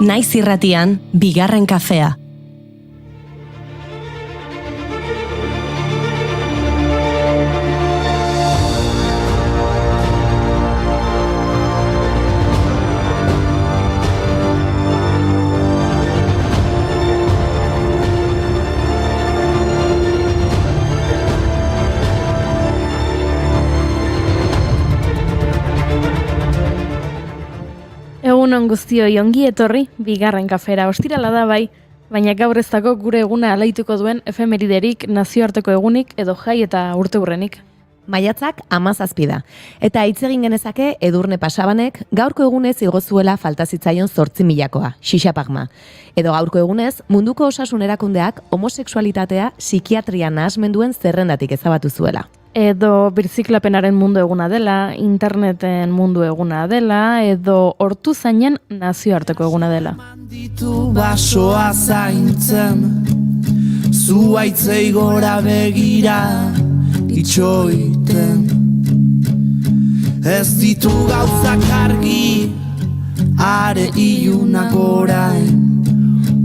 Naiz irratian, bigarren kafea. Egunon guztioi ongi etorri, bigarren kafera. Ostirala da bai, baina gaur ez dago gure eguna alaituko duen efemeriderik, nazioarteko egunik edo jai eta urteurrenik. Maiatzak 17 da. Eta hitz egin genezake Edurne Pasabanek gaurko egunez igo zuela falta zitzaion 8.000-koa, xixapagma. Edo gaurko egunez munduko osasun erakundeak homosexualitatea psikiatria nahasmenduen zerrendatik ezabatu zuela. Edo birziklapenaren mundu eguna dela, interneten mundu eguna dela, edo hortuzainen nazioarteko eguna dela. Ditu basoa zaintzen, zuaitzei gora begira itxoiten. Ez ditu gauzak argi, are ilunak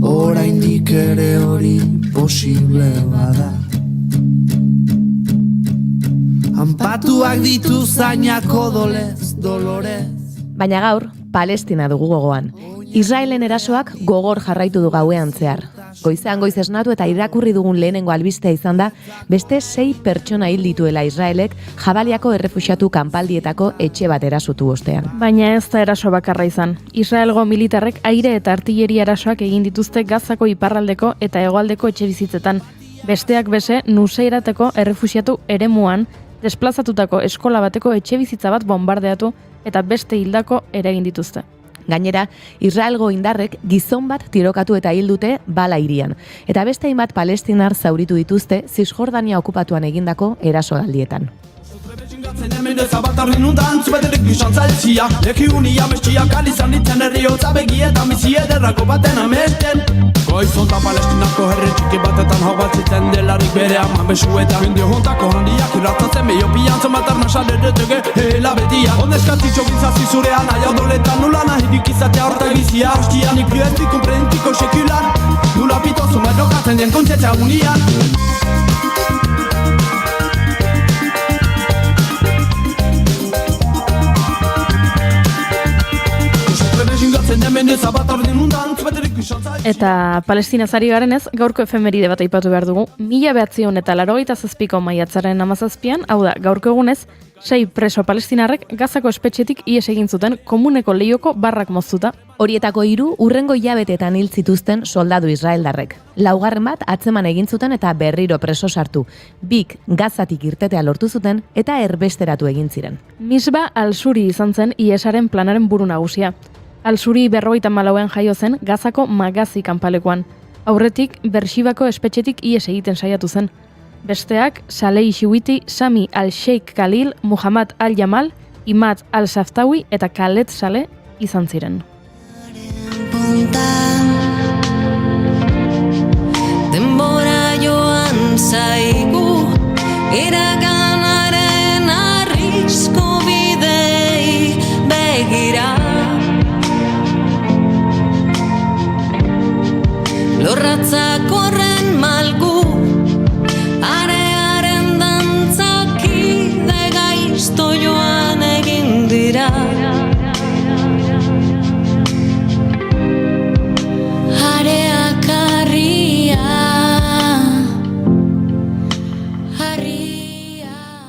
oraindik ere hori posible bada. Anpatuak ditu zainak odolez, dolorez. Baina gaur, Palestina dugu gogoan. Israelen erasoak gogor jarraitu du gauean zehar. Goizean goiz esnatu eta irakurri dugun lehenengo albistea izan da, beste 6 pertsona hil dituela Israelek Jabaliako errefuxiatu kanpaldietako etxe bat erasutu ostean. Baina ez da eraso bakarra izan. Israelgo militarrek aire eta artilleria erasoak egin dituzte Gazako iparraldeko eta hegoaldeko etxebizitzetan. Besteak beste, Nuseirateko errefuxiatu eremuan, desplazatutako eskola bateko etxebizitza bat bombardeatu eta beste hildako ere egin dituzte. Gainera, Israelgo indarrek gizon bat tirokatu eta hil dute Bala hirian. Eta beste hainbat palestinar zauritu dituzte Zisjordania okupatuan egindako erasoaldietan. Hemen ezabatarri nundan, zubeterik izan zailtzia Leki unia mestia kalizan ditzen herriotza begie eta mizie derrako baten amesten Goizonta palestinako herri txiki batetan hau bat zitzen delarik bere ama besuetan Mendio hontako handiak irratzatzen meio piantzen matarna salerretege hela betia Ondeskatitxo gizazi zurean aia doletan nula nahidik izatea horta bizia Hostia nik ez komprendiko sekulan Nula pitozu merrokatzen den kontzientzia unian Eta Palestinaz ari garenez, gaurko efemeride bat aipatu behar dugu. 1987ko maiatzaren 17an, hau da, gaurko egunez, 6 preso palestinarrek Gazako espetxetik ihes egin zuten komuneko lehioko barrak moztuta. Horietako 3 hurrengo hilabetetan hil zituzten soldadu israeldarrek. 4. bat atzeman egin zuten eta berriro preso sartu. 2 Gazatik irtetea lortu zuten eta erbesteratu egin ziren. Misba Al-Suri izan zen ihesaren planaren buru nagusia. Al-Suri 54 jaio zen Gazako Magazi kanpalekuan. Aurretik Bershibako espetxetik ihes egiten saiatu zen. Besteak Saleh Shiwiti, Sami Al-Sheikh Khalil, Muhammad Al-Jamal, Imad Al-Saftawi eta Khaled Saleh izan ziren. Denbora joan zaigu iraganaren arrisku bidei begira Lorratzak horren malgu arearen dantzakide gaizto joan egin dira Areak harria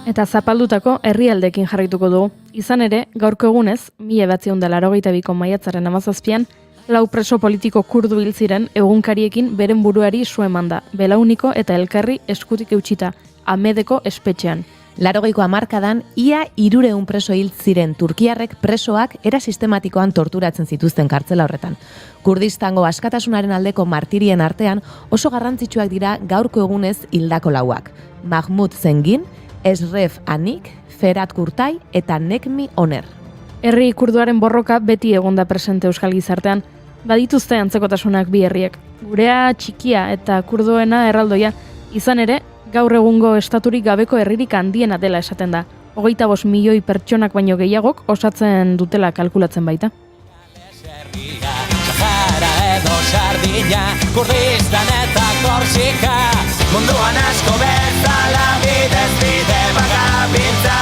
Eta zapaldutako herrialdekin jarraituko dugu. Izan ere, gaurko egunez, 1982ko maiatzaren 17an, 4 preso politiko kurdu hil ziren egunkariekin beren buruari su emanda, Belauniko eta Elkarri eskutik eutxita, Amedeko espetxean. 80ko hamarkadan, ia 300 preso hil ziren turkiarrek presoak era sistematikoan torturatzen zituzten kartzela horretan. Kurdistango askatasunaren aldeko martirien artean oso garrantzitsuak dira gaurko egunez hildako 4. Mahmud Zengin, Esref Anik, Ferat Kurtai eta Nekmi Oner. Herri kurduaren borroka beti egonda presente euskal gizartean, badituzte antzekotasunak bi herriek. Gurea txikia eta kurdoena erraldoia, izan ere, gaur egungo estaturik gabeko herririk handiena dela esaten da. 25 milioi pertsonak baino gehiagok osatzen dutela kalkulatzen baita. Sardina, Kurdistan eta Korsika, munduan asko bezala bidez bide bagabiltza.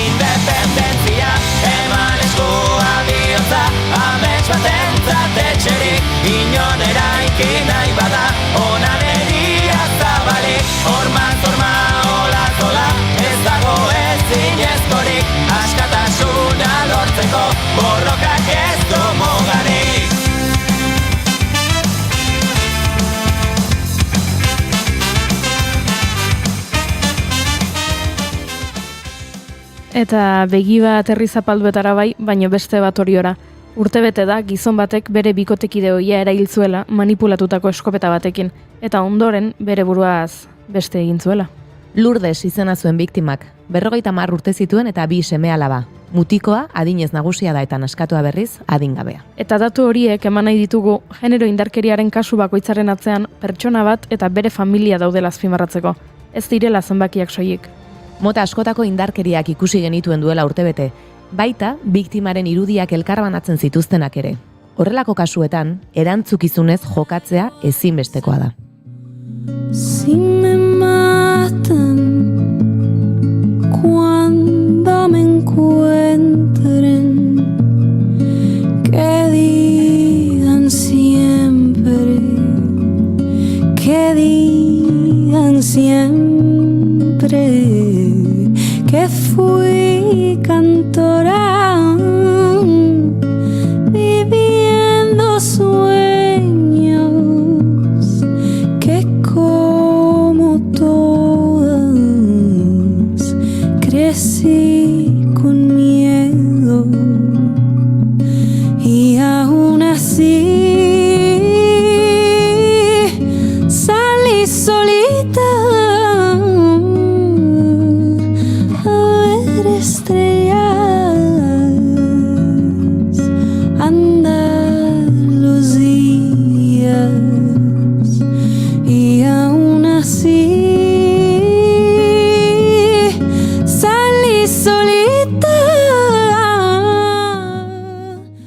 Independentzia eman eskua bihotza, amets batentzat etxerik, inon eraiki nahi bada, onan egia zabalik, hormaz horma hola zola, ez dago ezinezkorik, askatasuna lortzeko, borrokak ez du mugarik. Eta begi bat herri zapalduetara bai, baino beste bat horiora. Urtebete da gizon batek bere bikotekide ohia erail zuela manipulatutako eskopeta batekin, eta ondoren bere buruaz beste egin zuela. Lourdes izena zuen biktimak, 50 urte zituen eta 2 seme-alaba. Mutikoa adinez nagusia da eta naskatua berriz adingabea. Eta datu horiek eman nahi ditugu genero indarkeriaren kasu bakoitzaren atzean pertsona bat eta bere familia daudela azpimarratzeko. Ez direla zenbakiak soilik. Mota askotako indarkeriak ikusi genituen duela urtebete, baita biktimaren irudiak elkarbanatzen zituztenak ere. Horrelako kasuetan, erantzukizunez jokatzea ezinbestekoa da. Si me matan cuando me encuentren, que digan siempre que fui cantora viviendo sueños que como todas crecí con miedo y aún así salí solita estrellas, Andalucía, y aún así salí solita.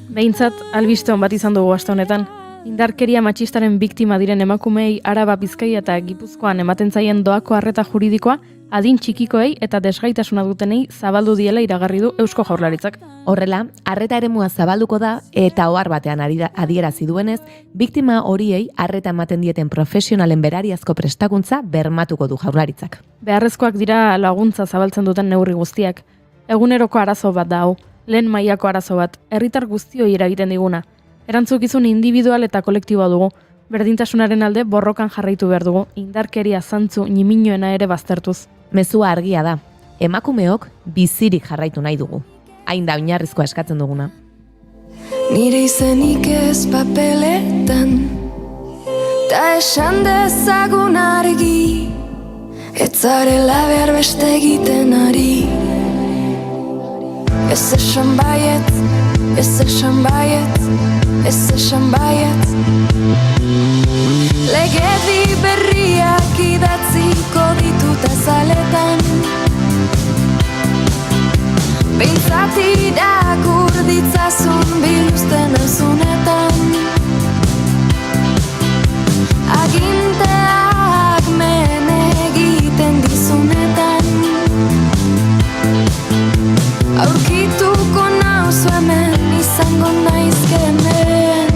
Behintzat, albiste hon bat izan dugu aste honetan. Indarkeria matxistaren biktima diren emakumeei Araba, Bizkaia eta Gipuzkoan ematen zaien doako arreta juridikoa adin txikikoei eta desgaitasuna dutenei zabaldu diela iragarri du Eusko Jaurlaritzak. Horrela, arreta eremua zabalduko da eta ohar batean adierazi duenez, biktima horiei arreta ematen dieten profesionalen berariazko prestakuntza bermatuko du Jaurlaritzak. Beharrezkoak dira laguntza zabaltzen duten neurri guztiak. Eguneroko arazo bat da hau, lehen mailako arazo bat, herritar guztioi eragiten diguna. Erantzukizun individual eta kolektiboa dugu. Berdintasunaren alde borrokan jarraitu behar dugu, indarkeria zantzu ñiminoena ere baztertuz. Mezua argia da, emakumeok bizirik jarraitu nahi dugu. Hain da oinarrizkoa eskatzen duguna. Nire izenik ez papeletan, ta esan dezagun argi, ez zarela behar beste egiten ari. Ez esan baiet, ez esan baiet, ez esan baiet. Legedi berriak idatziko ditut azaletan, behintzat irakur ditzazun biluzten auzunetan. Aginteak men egiten dizunetan, aurkituko nauzu hemen izango naizkenean.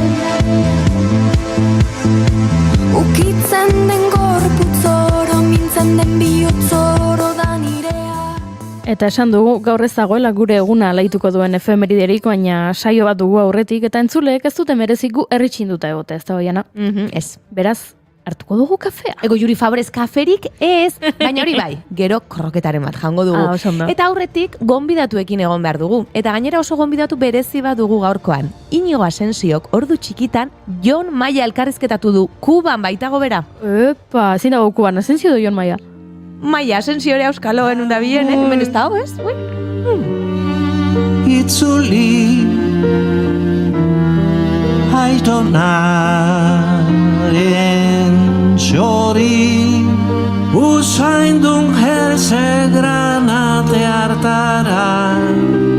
Ukitzen den gorputzoro, mintzen den bihotzoro da nirea. Eta esan dugu, gaur ez dagoela gure eguna alaituko duen efemeriderik, baina saio bat dugu aurretik, eta entzuleek ez dute mereziku erritxinduta egote, ez da Oiana? Ez. Beraz, hartuko dugu kafea. Ego Juri Fabrez kaferik ez, baina hori bai, gero kroketaren bat jango dugu. Oso ondo. Eta aurretik gonbidatuekin egon behar dugu. Eta gainera oso gonbidatu berezi bat dugu gaurkoan. Inigo Asensiok ordu txikitan Jon Maia elkarrizketatu du, Kuban baitago bera. Epa, ezin dago Kuban, Asensio du Jon Maia. Maia Asensiore euskaloen undabien, hemen ez dago, ez? Itzuli aitonaren txori usaindun jerse granate hartara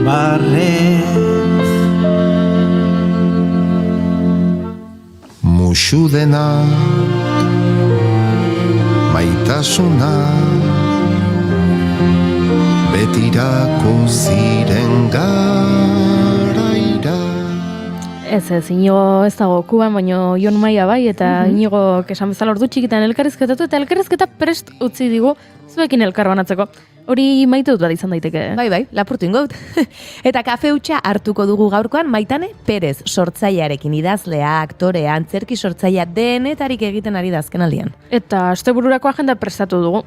barrez itxu dena, maitasuna, betirako ziren garaira. Ez, Inigo ez dago Kuban, baino Jon Maia bai, eta Inigo esan bezala ordu txikitan elkarrizketatu, eta elkarrizketa prest utzi digu zuekin elkar banatzeko. Hori maite dut bat izan daiteke. Bai, lapurtu ingot. Eta kafe hutsa hartuko dugu gaurkoan Maitane Perez, sortzailearekin, idazlea, aktorea, antzerki sortzailea denetarik egiten ari da azkenaldian. Eta astebururako agenda prestatu dugu,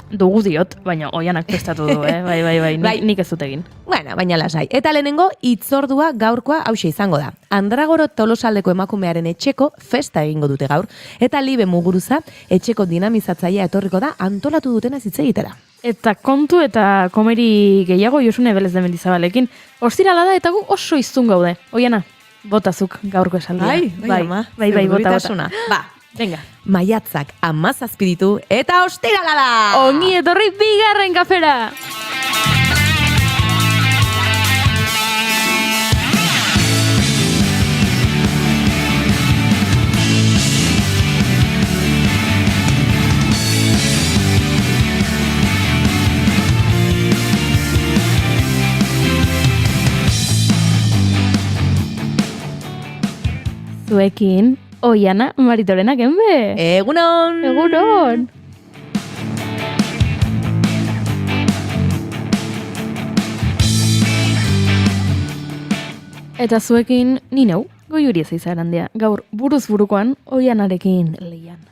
dugu diot, baina Oianak prestatu du, bai, nik ez dut egin. Bueno, baina lasai. Eta lehenengo hitzordua gaurkoa hauxe izango da. Andragoro Tolosaldeko emakumearen etxeko festa egingo dute gaur, eta Libe Muguruza etxeko dinamizatzailea etorriko da antolatu dutena hitz egitera. Eta kontu eta komeri gehiago Josune Belez de Mendizabalekin. Ostirala da eta gu oso iztun gaude. Oiana, botazuk gaurko esaldia. Bai, bota. Ba, venga. Maiatzak 17 ditu eta ostirala da! Ongi etorri bigarren kafera! Zuekin, Oiana Maritorena genbe. Egunon! Egunon! Eta zuekin, ni neu, Goiuri ez izarandia, gaur buruz burukoan Oianarekin leian.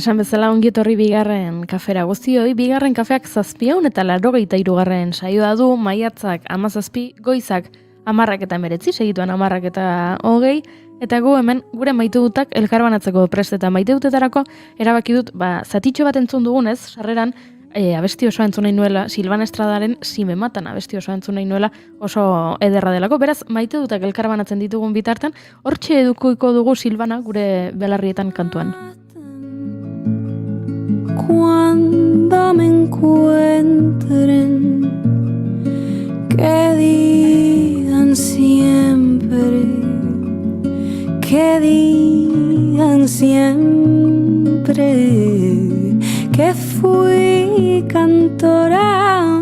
Esan bezala ongi etorri bigarren kafera guztioi, bigarren kafeak 783. saioa du, maiatzak 17, goizak 10:19, segituan 10:20, eta gu hemen gure maitedutak elkarbanatzeko prest eta maiteutetarako erabaki dut, zatitxo bat entzun dugunez, sarreran, abesti osoa entzun nahi nuela, Silvana Estradaren Si me matan abesti osoa entzun nahi nuela, oso ederra delako, beraz maitedutak elkarbanatzen ditugun bitartan, hortxe edukuiko dugu Silvana gure belarrietan kantuan. Cuando me encuentren, que digan siempre, que digan siempre que fui cantora.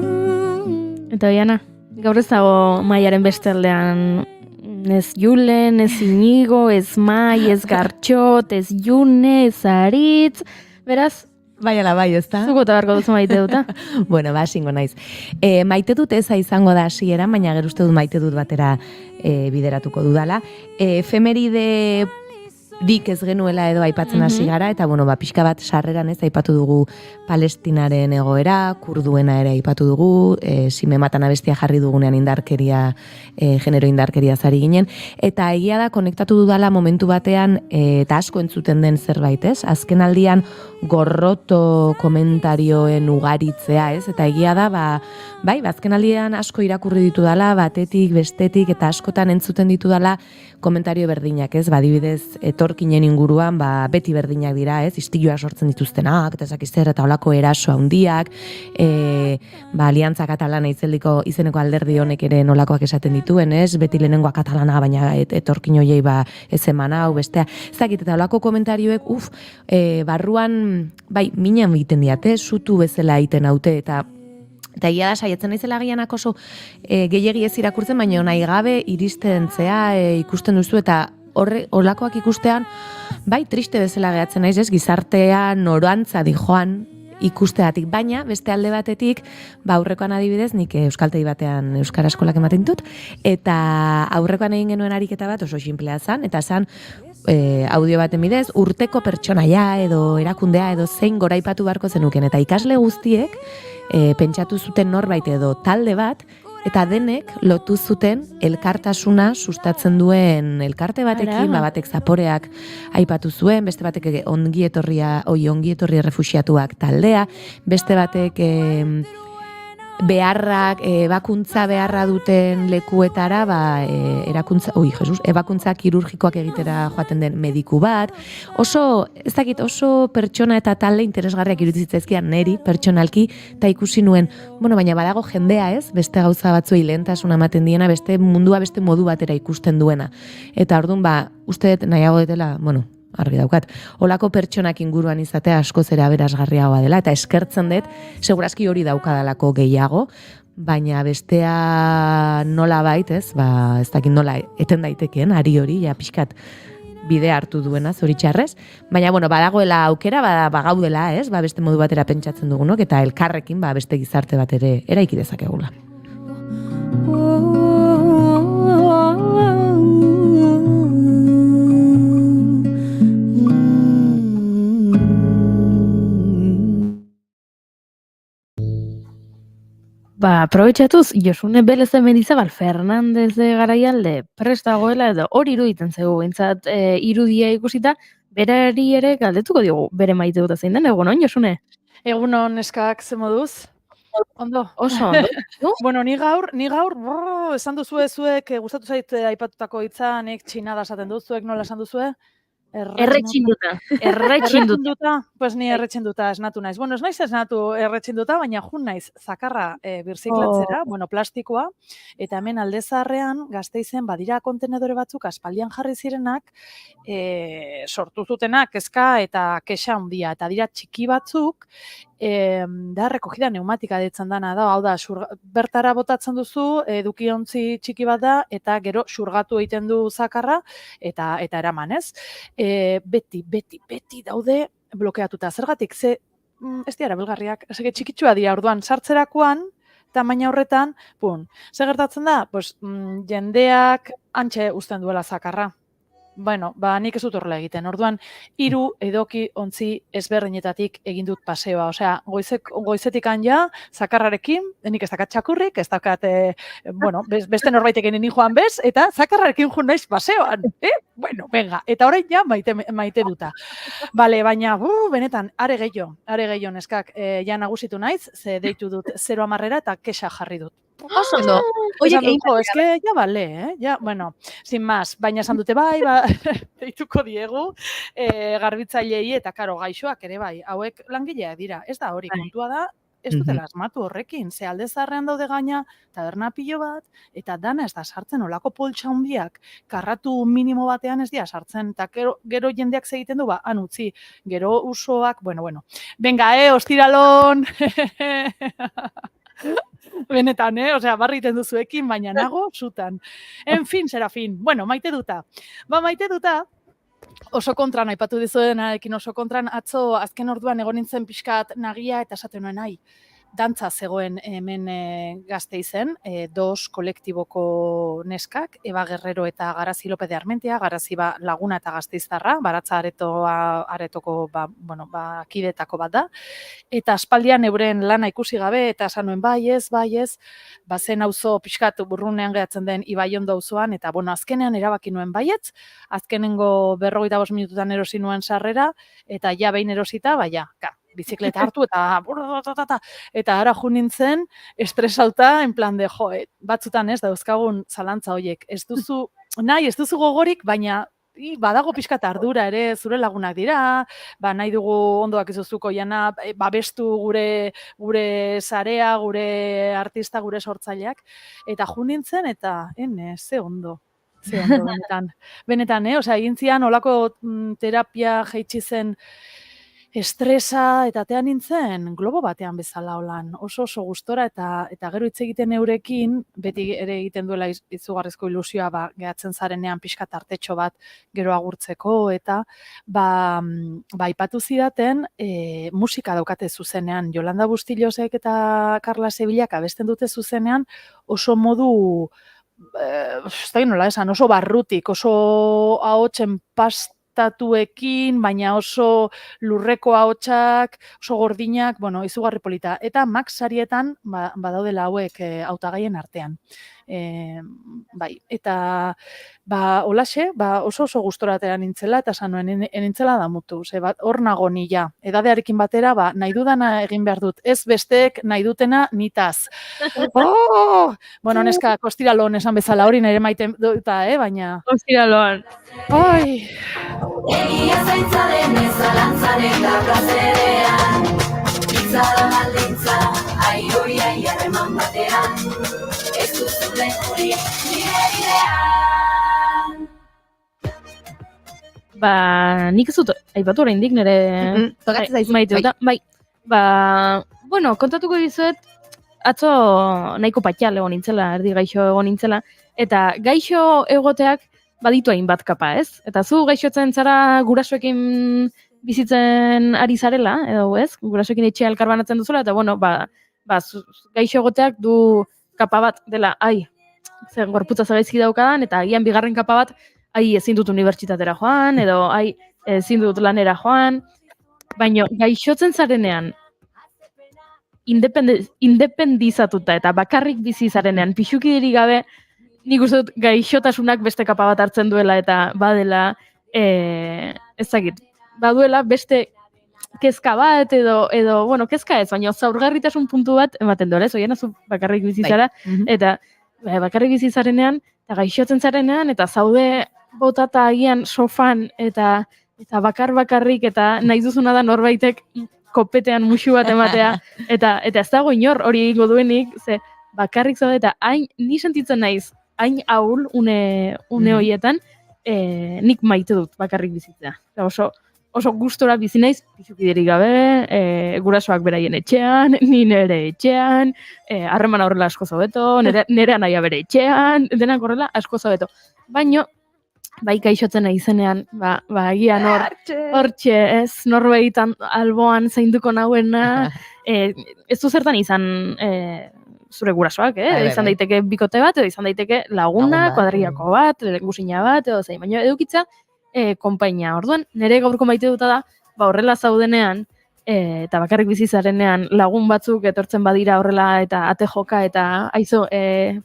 Eta Oiana, gaur ez dago Maiaren beste aldean ez Julen, ez Inigo, ez Mai, ez Gartxot, ez June, ez Aritz, beraz, bai, ezta? Zuko eta barko duzu maite duta. Bueno, singo naiz. Maite dut eza izango da hasieran, baina gero uste dut maite dut batera bideratuko dudala. Efemeride dik ez genuela edo aipatzen hasi gara, eta pixka bat sarreran ez aipatu dugu Palestinaren egoera, kurduena ere aipatu dugu, Si me matan abestia jarri dugunean indarkeria, genero indarkeria zari ginen, eta egia da konektatu dudala momentu batean, eta asko entzuten den zerbait, ez? Azken aldian gorroto komentarioen ugaritzea, ez? Eta egia da, azken aldian asko irakurri ditu dala, batetik, bestetik, eta askotan entzuten ditu dala komentario berdinak, ez? Adibidez, etorkinen inguruan beti berdinak dira, ez? Istiluak sortzen dituztenak, eta ezakiz zer, eta olako eraso handiak, Aliantza Katalana izeneko alderdi honek ere nolakoak esaten dituen, ez? Beti lehenengoa katalana, baina etorkin hoiei ez eman hau, bestea. Ezakit, eta olako komentarioek, barruan, minan egiten diate, sutu bezala egiten haute, eta egia da saietzen naizela agianak oso gehiegi ez irakurtzen, baina nahi gabe iristen zea ikusten duzu, eta olakoak ikustean, triste bezala gehatzen naiz, ez, gizartea norantza dijoan ikusteatik, baina beste alde batetik, aurrekoan adibidez, nik euskaltegi batean euskara eskolak ematen dut, eta aurrekoan egin genuen ariketa bat oso sinplea zan, eta zan audio baten bidez, urteko pertsonaia edo erakundea edo zein goraipatu beharko zenuken, eta ikasle guztiek pentsatu zuten norbait edo talde bat, eta denek lotu zuten elkartasuna sustatzen duen elkarte batekin, batek zaporeak aipatu zuen, beste batek ongi etorri errefuxiatuak taldea, beste batek beharrak, ebakuntza beharra duten lekuetara, ebakuntza kirurgikoak egitera joaten den mediku bat, oso pertsona eta talde interesgarriak iruditzitzezkian neri, pertsonalki, eta ikusi nuen, baina badago jendea, ez, beste gauza batzuei lehentasuna ematen diena, beste mundua beste modu batera ikusten duena. Eta orduan, uste nahiago detela, argi daukat, olako pertsonak inguruan izatea asko zera berazgarriagoa dela, eta eskertzen dut, segurazki hori daukadalako gehiago, baina bestea nola bait, ez dakit nola eten daitekeen, ari hori, pixkat bide hartu duena, zoritxarrez, baina, badagoela aukera, bagaudela, ez, beste modu batera pentsatzen dugunok, eta elkarrekin, beste gizarte bat ere eraiki dezakegula. Aprobetxatuz, Josune Belez de Mendizabal Fernandez de Garaialde prestagoela edo hori iruditen zego, bintzat irudia ikusita, berari ere galdetuko diogu, bere maite dut zein den, egunon, Josune? Egunon, eskak, ze moduz? Ondo. Oso, ondo. Ni gaur, esan duzue zuek, gustatu zait aipatutako hitza, nik txinada esaten dut, zuek nola esan duzue? Erretxinduta. Pues ni erretxinduta esnatu naiz. Ez naiz esnatu erretxinduta, baina jun naiz zakarra birziklatzera, plastikoa, eta hemen Aldezarrean Gasteizen badira kontenedore batzuk aspaldian jarri zirenak, sortu zutenak kezka eta kexa handia, eta dira txiki batzuk, da recogida neumática deitzen dana da, hau da, bertara botatzen duzu, edukiontzi txiki bat da, eta gero xurgatu egiten du zakarra, eta eraman, ez? Beti daude blokeatuta. Zergatik, ez dira belgarriak, txikitsua dira, orduan, sartzerakoan, tamaina horretan, ze gertatzen da? Jendeak antxe uzten duela zakarra. Nik ez dut horrela egiten. Orduan, 3 edoki ontzi ezberdinetatik egin dut paseoa. Osea, goizetik anja, zakarrarekin, nik ez dakat txakurrik, ez dakat, beste norbaitek egin joan bez, eta zakarrarekin joan naiz paseoan. Venga, eta orain ja maite duta. Baina, benetan, are gehiago neskak, ja nagusitu naiz, ze deitu dut 0-10 eta kexa jarri dut. Oso, no. Oye, ja bale, sin más, baina esan dute deituko diegu, garbitzailei eta karo gaixoak ere hauek langileak dira, ez da hori, kontua da, ez dutela asmatu horrekin, ze Aldezarrean daude gaina, taberna pilo bat, eta dana ez da sartzen, olako poltsa handiak, karratu minimo batean ez dira sartzen, eta gero jendeak segiten du, han utzi, gero usoak, venga, ostiralon, benetan, barriten duzuekin, baina nago, zutan. En fin, Serafin. Maite duta. Maite duta, oso kontran, aipatu dizuenarekin oso kontran, atzo azken orduan egon nintzen pixkat nagia eta esaten nuen nahi. Dantza zegoen hemen Gasteizen, 2 kolektiboko neskak, Eba Guerrero eta Garazi López de Armentia, Garazi Laguna eta Gasteiztarra, Baratza aretoko kidetako bat da, eta aspaldian euren lana ikusi gabe, eta esan nuen bai ez, zen auzo pixkat burrunean gehatzen den Ibaiondo auzoan, eta azkenean erabaki nuen baietz, azkenengo 45 minututan erosi nuen sarrera, eta ja behin erosita, bizikleta hartu eta ara jo nintzen estresauta en plan de batzutan ez dauzkagun zalantza hoiek. Ez duzu gogorik, baina badago pixkat ardura ere, zure lagunak dira, nahi dugu ondoak izuzuko jana, babestu gure sarea, gure artista, gure sortzaileak, eta nintzen eta, ze ondo. Ze ondo, benetan. Benetan, osea, egin zian, olako terapia jaitsi zen estresa, eta atean nintzen, globo batean bezala holan, oso gustora, eta gero hitz egiten eurekin, beti ere egiten duela izugarrizko ilusioa, gehatzen zarenean pixka tartetxo bat gero agurtzeko, eta aipatu zidaten, musika daukate zuzenean, Yolanda Bustilosek eta Carla Sevillak abesten dute zuzenean, oso modu, ez da nola esan, oso barrutik, oso ahotsen pastatuekin, baina oso lurreko ahotsak, oso gordinak, izugarri polita. Eta Max sarietan badaudela hauek hautagaien artean. Eta holaxe, oso gustoratera nintzela, eta sanoen nintzela damutu. Hor nago nila, edadearekin batera, nahi dudana egin behar dut. Ez besteek nahi dutena nitaz. Neska, kostiraloan esan bezala hori nire maite duta, baina... Kostiraloan. Ai... Egia zaintza denez alantzan eta plazerean, bitza da maldintza, aioi harreman batean, ez duzule hori nire bidean. Nik ez dut, aipatu oraindik nire maiteuta. Kontatuko dizuet, atzo nahiko patxal egon nintzela, erdi gaixo egon nintzela, eta gaixo egoteak baditu hainbat kapa, ez? Eta zu gaixotzen zara gurasoekin bizitzen ari zarela, edo ez? Gurasoekin etxea elkarbanatzen duzula, eta gaixo egoteak du kapa bat dela, gorputza zagaizki daukadan, eta agian bigarren kapa bat, ezin dut unibertsitatera joan, edo ezin dut lanera joan, baina gaixotzen zarenean, independizatuta eta bakarrik bizi zarenean, pixukiderik gabe, nik uste dut gaixotasunak beste kapa bat hartzen duela eta badela, baduela beste kezka bat edo kezka ez, baina zaurgarritasun puntu bat ematen duela, ez, oiena zu bakarrik bizizara, eta bakarrik bizizarenean, eta gaixotzen zarenean, eta zaude botata agian sofan, eta bakarrik, eta nahi duzuna da norbaitek kopetean musu bat ematea, eta ez dago inor hori egingo duenik, ze bakarrik zaude, eta ni sentitzen naiz, hain ahul une horietan, nik maite dut bakarrik bizitzea. Oso gustora bizi naiz, bizukiderik gabe, gurasoak beraien etxean, ni nere etxean, harreman horrela asko zobeto, nere anaia bere etxean, denak horrela asko zobeto. Baino, gaixotzen nahi zenean, agian hortxe, ez, norbaitan alboan zainduko nauena, ez du zertan izan zure gurasoak, izan daiteke bikote bat, edo izan daiteke laguna, kuadriako bat, gusina bat, edo zein, baina edukitza konpainia. Orduan, nire gaurko maite duta da, horrela zaudenean, eta bakarrik bizizarenean lagun batzuk etortzen badira horrela, eta ate joka, eta aizu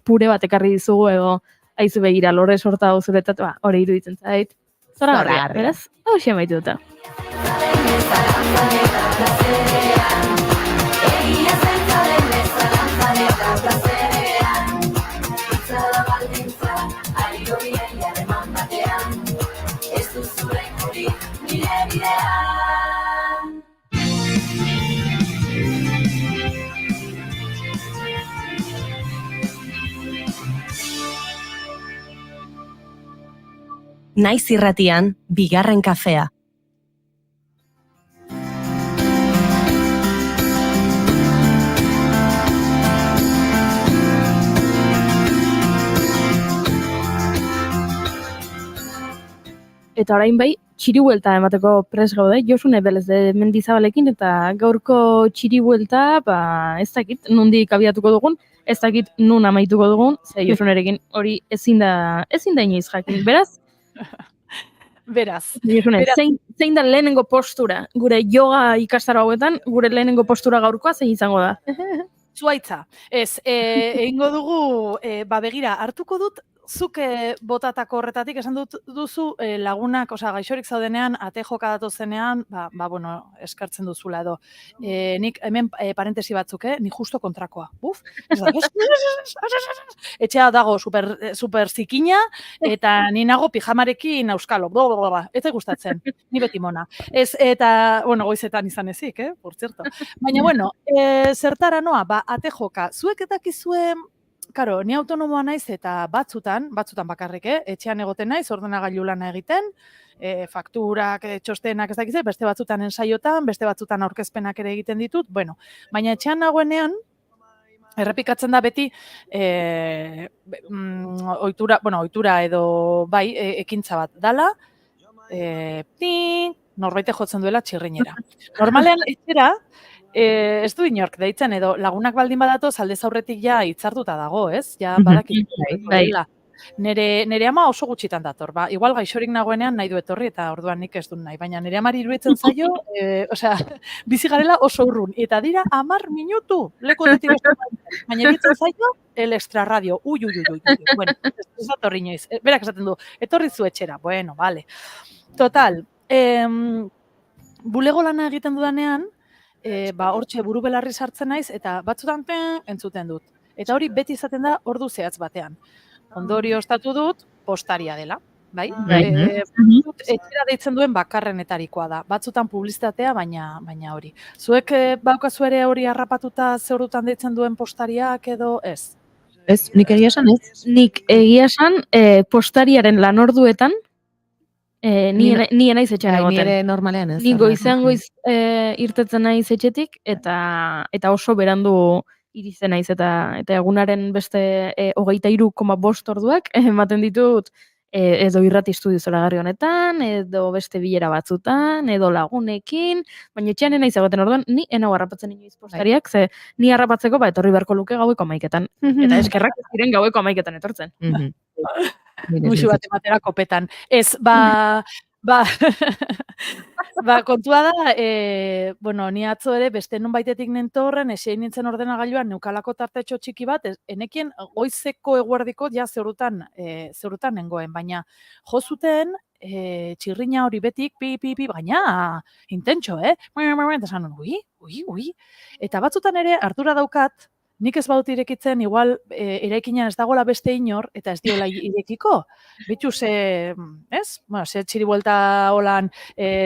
pure bat ekarri dizugu, edo aizu begira, lore sorta hau zuretat, hori iruditzen zait. Zora garria, beraz? Hau xe maite duta. Naiz irratian, bigarren kafea. Eta orain txiribuelta emateko pres gaude, Josune Belez de Mendizabalekin, eta gaurko txiribuelta, ez dakit, nondik abiatuko dugun, ez dakit nun amaituko dugun, ze Josunerekin hori ezin da inoiz jakin. Beraz? Josune, zein da lehenengo postura, gure yoga ikastaro hauetan, gure lehenengo postura gaurkoa zein izango da? Zuaitza. Ez, egingo dugu, begira, hartuko dut zuk botatako horretatik esan duzu lagunak, gaixorik zaudenean, ate joka datozenean, bueno, eskartzen duzula edo. Nik hemen parentesi batzuk, nik justo kontrakoa. Etxea dago super zikina, eta ni nago pijamarekin auskalo. Ez gustatzen, ni beti mona. Eta, bueno, goizetan izan ezik, por cierto. Baina, bueno, zertara noa, ate joka, zuek dakizue. Karo, ni autonomoa naiz eta batzutan bakarrik, etxean egoten naiz, ordenagailu lana egiten, fakturak, txostenak ez dakize, beste batzutan ensaiotan, beste batzutan aurkezpenak ere egiten ditut, bueno, baina etxean nagoenean, errepikatzen da beti ohitura edo bai, ekintza bat dala, norbaite jotzen duela txirrinera. Normalean etxera, ez du inork deitzen edo lagunak baldin badatoz aldez aurretik ja hitzartuta dago, ez? Ja badakit. Nere ama oso gutxitan dator, igual gaixorik nagoenean nahi du etorri eta orduan nik ez dut nahi, baina nere amari iruditzen zaio, bizi garela oso urrun, eta dira 10 minutu, lekuetik baina iruditzen zaio, el extrarradio, bueno, ez datorri inoiz, berak esaten du, etorri zu etxera, bueno, vale. Total, bulego lana egiten dudanean, hortxe buru belarri sartzen naiz, eta batzutan entzuten dut. Eta hori beti izaten da ordu zehatz batean. Ondorio ostatu dut, postaria dela, bai? Etxera deitzen duen bakarrenetarikoa da. Batzutan publizitatea, baina hori. Zuek baukazu ere hori harrapatuta zeurutan deitzen duen postariak edo ez? Ez, nik egia esan ez? Nik egia esan postariaren lanorduetan, ni naiz etxean egoten. Nire normalean ez. Ni goizean irtetzen naiz etxetik eta oso berandu iritzen naiz eta egunaren beste 23,5 orduak ematen ditut edo irrati estudio zoragarri honetan, edo beste bilera batzutan, edo lagunekin, baina etxean naiz egoten orduan, ni enau harrapatzen inoiz postariak, ze ni harrapatzeko etorri beharko luke gaueko 11etan. Eta eskerrak ez diren gaueko 11etan etortzen. Muxu bat ematera kopetan. Ez, kontua da, ni atzo ere beste nun baitetik nentorren, esein nintzen ordenagailuan neukalako tartetxo txiki bat, enekien goizeko eguerdiko ja zeurutan nengoen, baina jo zuten txirrina hori betik, pi, baina intentxo, eta esan, ui, eta batzutan ere hartura daukat, nik ez badut irekitzen, igual eraikinan ez dagoela beste inor, eta ez diola irekiko. Bitu ze txiribuelta holan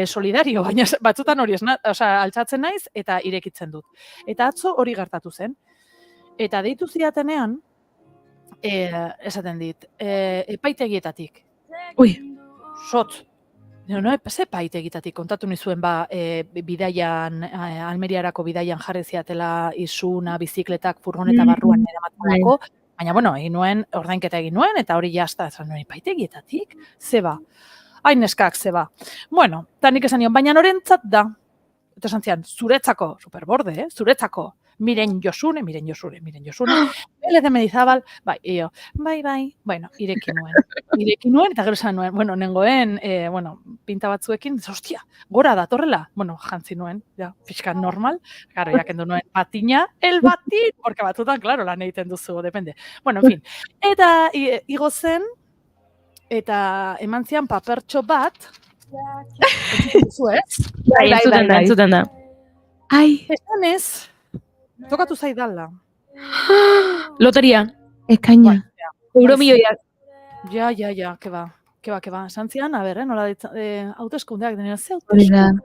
solidario, baina batzutan hori altzatzen naiz, eta irekitzen dut. Eta atzo hori gertatu zen. Eta deitu zidatenean, esaten dit, epaitegietatik. Sot. Ze epaitegitatik kontatu nizuen bidaian, Almeriarako bidaian jarri ziatela izuna, bizikletak, furgoneta barruan eramatenako, baina, egin nuen, ordainketa egin nuen, eta hori jazta, esan nuen, epaitegietatik, zeba. Hain neskak, zeba. Bueno, eta nik esan nion, baina norentzat da, eta esan zian, zuretzako, superborde, zuretzako, Miren Josune, Bele de Medizabal, bai, bueno, ireki nuen, eta gero esan nuen, nengoen, pinta batzuekin, hostia, gora datorrela, jantzi nuen, fiskan normal, garo, jakendu nuen, batina, el batin, porque batzutan, claro, lan egiten duzu, depende. Bueno, en fin, eta igo zen, eta eman zian papertxo bat, entzuten da. Ai, esan ez, tokatu zaidala. Loteria. Ekaina. Euromilloiak. Ja, keba. Esan zian, nola hauteskundeak denean ze hauteskundeak.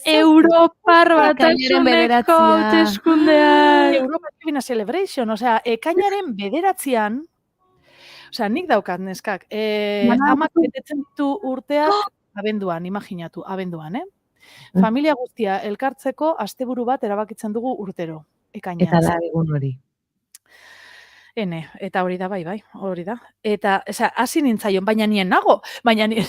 Europar batasuneko hauteskundeak. Europa Tribuna Celebration, ekainaren 9an, nik daukat neskak, amak betetzen ditu urteak abenduan, imaginatu, abenduan, Familia guztia elkartzeko asteburu bat erabakitzen dugu urtero. Ekaina. Eta da egun hori. Eta hori da, bai, hori da. Eta, hasi nintzaion, baina nien nago, baina nire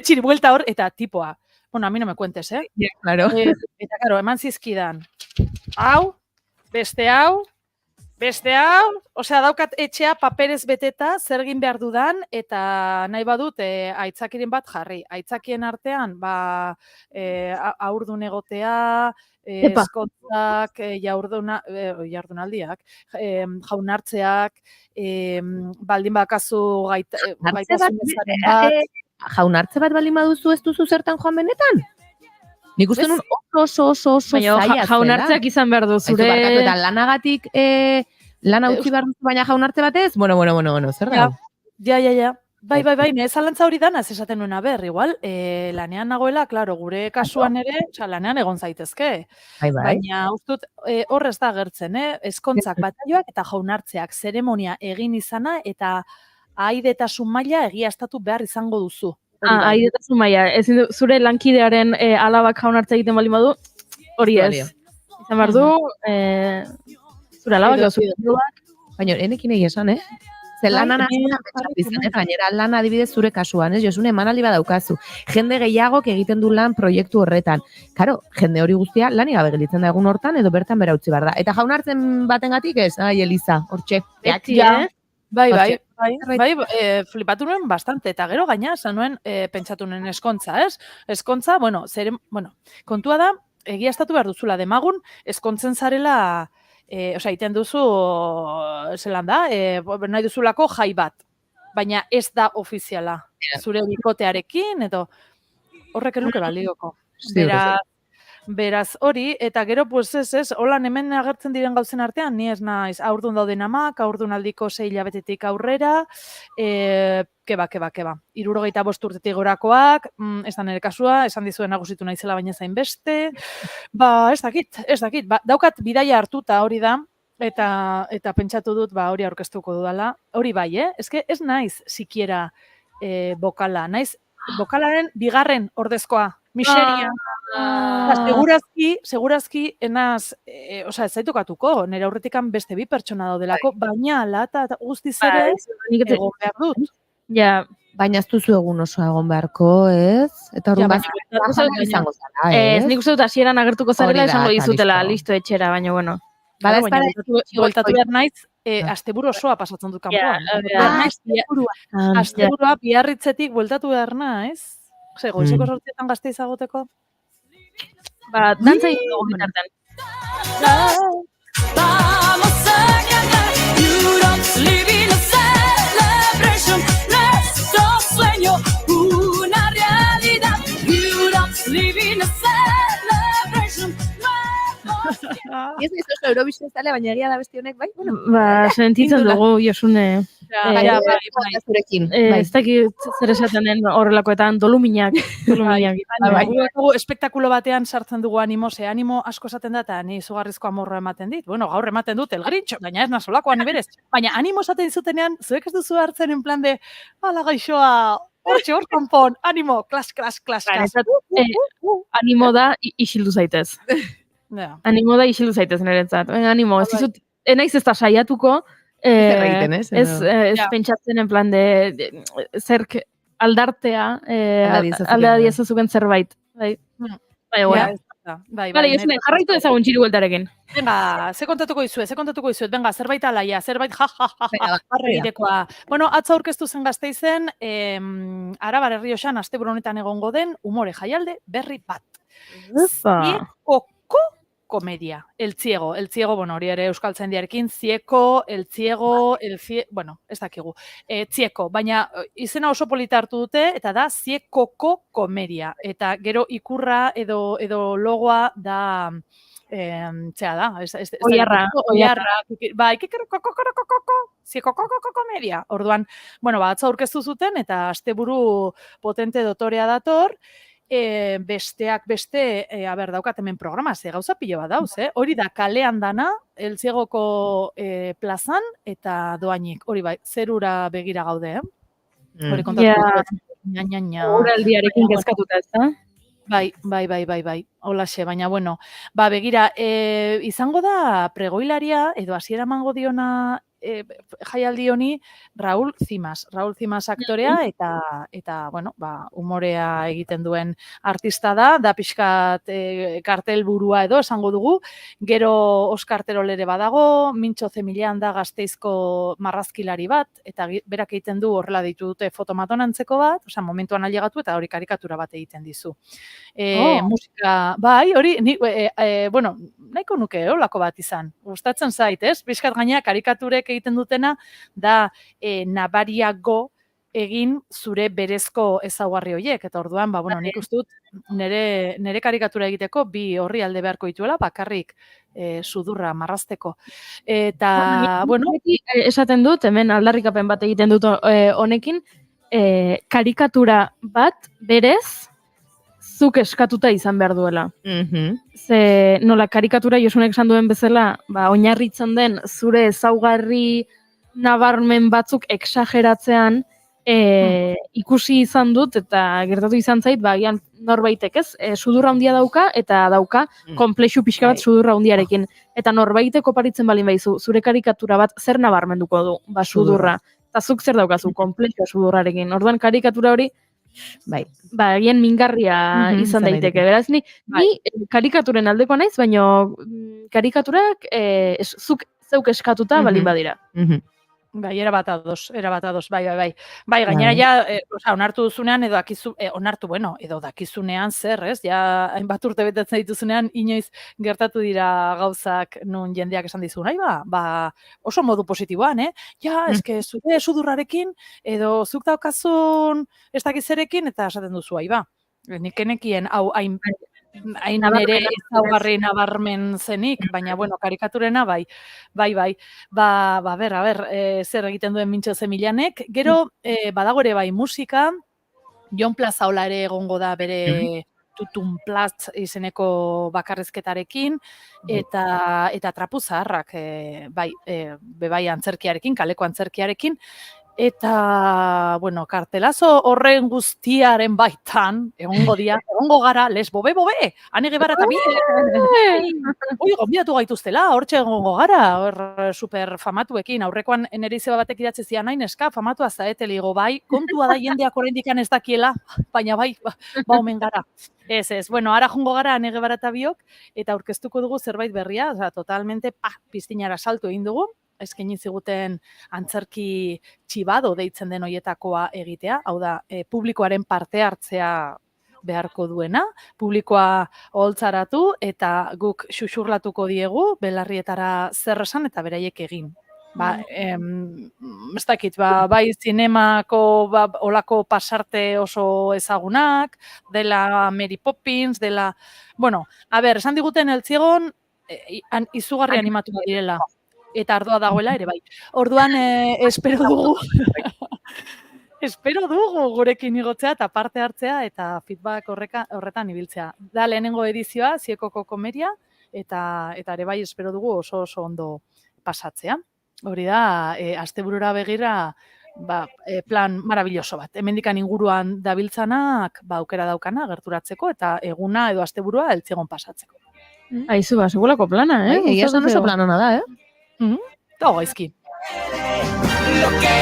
txiribuelta hor, eta tipoa. Bueno, a mí no me cuentes, Claro. Eta, eman zizkidan, hau, beste hau, Beste hau, daukat etxea paperez beteta, zer egin behar dudan, eta nahi badut aitzakiren bat jarri. Aitzakien artean, haurdun egotea, Epa. eskontzak, jardunaldiak, jaunartzeak, baldin bakazu gaitasunezaren bat. Jaunartze bat baldin baduzu ez duzu zertan joan benetan? Nik uste nun oso Baina zaila zela. jaunartzeak izan behar du, Aizu, zure... barkatu, eta lanagatik lana utzi behar duzu, baina jaunartze batez? Bueno, zer da? Ja. Bai, nire zalantza hori danaz esaten nuena igual, lanean nagoela, klaro, gure kasuan ere, lanean egon zaitezke. Bai. Baina, ustut, horrez da gertzen, eskontzak bataioak eta jaunartzeak zeremonia egin izana eta aidetasun maila egiaztatu behar izango duzu. Aidetasun maila, zure lankidearen alabak jaunartze egiten baldin badu, hori ez. Izan behar du, zure alabak, zure baina, enekin egin esan, Zer lanan gainera lan adibidez zure kasuan, Josune, emanaldi badaukazu. Jende gehiagok egiten du lan proiektu horretan. Karo, jende hori guztia lani gabe gelditzen da egun hortan edo bertan bera utzi behar da. Eta jaunartzen batengatik ez? Ai, Eliza, hortxe. Bai, flipatu nuen bastante, eta gero gaina, nuen pentsatu nuen eskontza, ez? Eskontza, kontua da, egiaztatu behar duzula demagun, eskontzen zarela, iten duzu, zelan da, nahi duzulako jai bat, baina ez da ofiziala, zure bikotearekin, edo horrek eluke balioko. Beraz hori, eta gero, holan hemen agertzen diren gauzen artean, ni ez naiz, haurdun dauden amak, haurdunaldiko 6 hilabetetik aurrera, keba. 65 urtetik gorakoak, ez da nire kasua, esan dizuen nagusitu naizela baina zain beste, ez dakit, daukat bidaia hartuta hori da, eta pentsatu dut, hori aurkeztuko dudala, hori bai, ez naiz sikiera bokala, naiz bokalaren bigarren ordezkoa, miseria. Segurazki, enaz, ez zaitokatuko, nire aurretikan beste 2 pertsona daudelako, baina ala eta guztiz ere egon behar dut. Ja, baina ez duzu egun oso egon beharko, ez? Eta horren izango zara, ez? Nik uste dut hasieran agertuko zarela esango dizutela, listo etxera, baina bueno. Bueltatu behar naiz, asteburu osoa pasatzen dut kanpoan. Asteburua Biarritzetik bueltatu behar naiz. Goizeko 8etan Gasteiz agoteko. Dantza egin dugu bitartean. Vamos a ganar, Europe's living a celebration, nuestro sueño, una realidad, Europe's living a celebration. Ez nizu oso Eurovision zale, baina egia da beste honek, bai? Sentitzen dugu, Josune. Ez dakit zer esaten den horrelakoetan, doluminak. Espektakulo batean sartzen dugu animo asko esaten da, eta ni izugarrizko amorra ematen dit. Bueno, gaur ematen dut, el Grinch, baina ez nazolako aniberez. Baina animo esaten dizutenean, zuek ez duzu hartzen en plan de, ala gaixoa, hor konpon, animo, klas. Animo da isildu zaitez. Animo da isildu zaitez niretzat. Animo, ez dizut, enaiz ez da saiatuko, ez pentsatzen en plan de zerk aldartea aldea diezazuken zerbait. Bai, bueno. Bale, Josune, jarraitu ezagun txiri bueltarekin. Venga, ze kontatuko dizuet, venga, zerbait alaia, zerbait egitekoa. Bueno, atzo aurkeztu zen Gasteizen, Arabar Errioxan asteburu honetan egongo den umore jaialde berri bat. Ziekoko komedia, el ciego, bueno, hori ere euskaltzaindiarekin, zieko, el ciego, bueno, ez dakigu, zieko, baina izena oso polita hartu dute, eta da ziekoko komedia, eta gero ikurra edo logoa da, zera da, oiarra, bai, ziekoko komedia, orduan, bueno, atzo aurkeztu zuten, eta asteburu potente dotorea dator, besteak beste, daukat hemen programa, gauza pilo bat dauz, hori da kalean dana, Eltziegoko plazan, eta doainik, hori bai, zerura begira gaude, hori kontatu. Uraldiarekin kezkatuta, ez da? Bai, holaxe, baina bueno, begira, izango da pregoilaria, edo hasiera emango diona jaialdi honi Raúl Cimas aktorea eta bueno, umorea egiten duen artista da pixkat kartelburua edo esango dugu. Gero Oskar Terol ere badago, Mintxo Zemilean da Gasteizko marrazkilari bat, eta berak egiten du horrela ditute fotomaton antzeko bat, osea, momentuan ailegatu eta hori karikatura bat egiten dizu. Musika, bai, hori, bueno, nahiko nuke holako bat izan. Gustatzen zait, ez? Pixkat gaina karikaturek egiten dutena da nabariago egin zure berezko ezaugarri horiek. Eta orduan, bueno, nik uste dut nire karikatura egiteko bi horri alde beharko dituela, bakarrik sudurra marrazteko. Eta, bueno... Esaten dut, hemen aldarrikapen bat egiten dut honekin, karikatura bat berez zuk eskatuta izan behar duela. Ze nola karikatura Josunek esan duen bezala, oinarritzen den zure ezaugarri nabarmen batzuk exageratzean ikusi izan dut eta gertatu izan zait, agian norbaitek ez, sudurra handia dauka eta dauka konplexu pixka bat sudurra handiarekin. Eta norbaitek oparitzen balin baizu, zure karikatura bat zer nabarmenduko du, sudurra. Eta zuk zer daukazu, konplexu sudurrarekin. Orduan karikatura hori, egin mingarria izan daiteke. Beraz, ni karikaturen aldeko naiz, baina karikaturak zuk zeuk eskatuta balin badira. Bai, erabat ados, bai. Bai, gainera ja, onartu duzunean edo edo dakizunean zer, ez? Ja, hainbat urte betetzen dituzunean, inoiz gertatu dira gauzak nun jendeak esan dizu, nahi oso modu positiboan, Ja, eske zure sudurrarekin edo zuk daukazun ez dakizerekin eta esaten duzu, nik enekien hau hain nire ezaugarri nabarmen zenik, baina, bueno, karikaturena, bai. Ber, zer egiten duen Mintxo Zemilanek. Gero, badago ere bai musika, Jon Plazaola ere egongo da bere Tutun Platz izeneko bakarrizketarekin, eta Trapu Zaharrak, bai antzerkiarekin, kaleko antzerkiarekin, eta, bueno, kartelazo horren guztiaren baitan, egongo gara, les bobe, anege bara eta oi, gonbidatu gaituztela, hortxe egongo gara, super famatuekin, aurrekoan nire izeba batek idatzi zian nahi, neska, famatua zaeteligo, kontua da jendeak oraindik ez dakiela, baina omen gara. Ez, bueno, ara jongo gara anege bara eta biok, eta aurkeztuko dugu zerbait berria, totalmente, piztinara salto egin dugu, eskaini ziguten antzerki txibado deitzen den hoietakoa egitea, hau da, publikoaren parte hartzea beharko duena, publikoa oholtzaratu eta guk xuxurlatuko diegu, belarrietara zer esan eta beraiek egin. Ez dakit, bai zinemako olako pasarte oso ezagunak, dela Mary Poppins, dela... Bueno, esan diguten eltziegon, izugarri animatu direla. Eta ardoa dagoela ere bai. Orduan, espero dugu gurekin igotzea eta parte hartzea eta feedback horretan ibiltzea. Da lehenengo edizioa, Ziekoko komeria, eta ere bai espero dugu oso ondo pasatzea. Hori da, asteburura begira, plan maravilloso bat. Hemendikan inguruan dabiltzanak, aukera daukana gerturatzeko eta eguna edo asteburua eltziegon pasatzeko. Aizu, segulako plana, Egia esan oso plan hona da, Todo gaizki. Lo que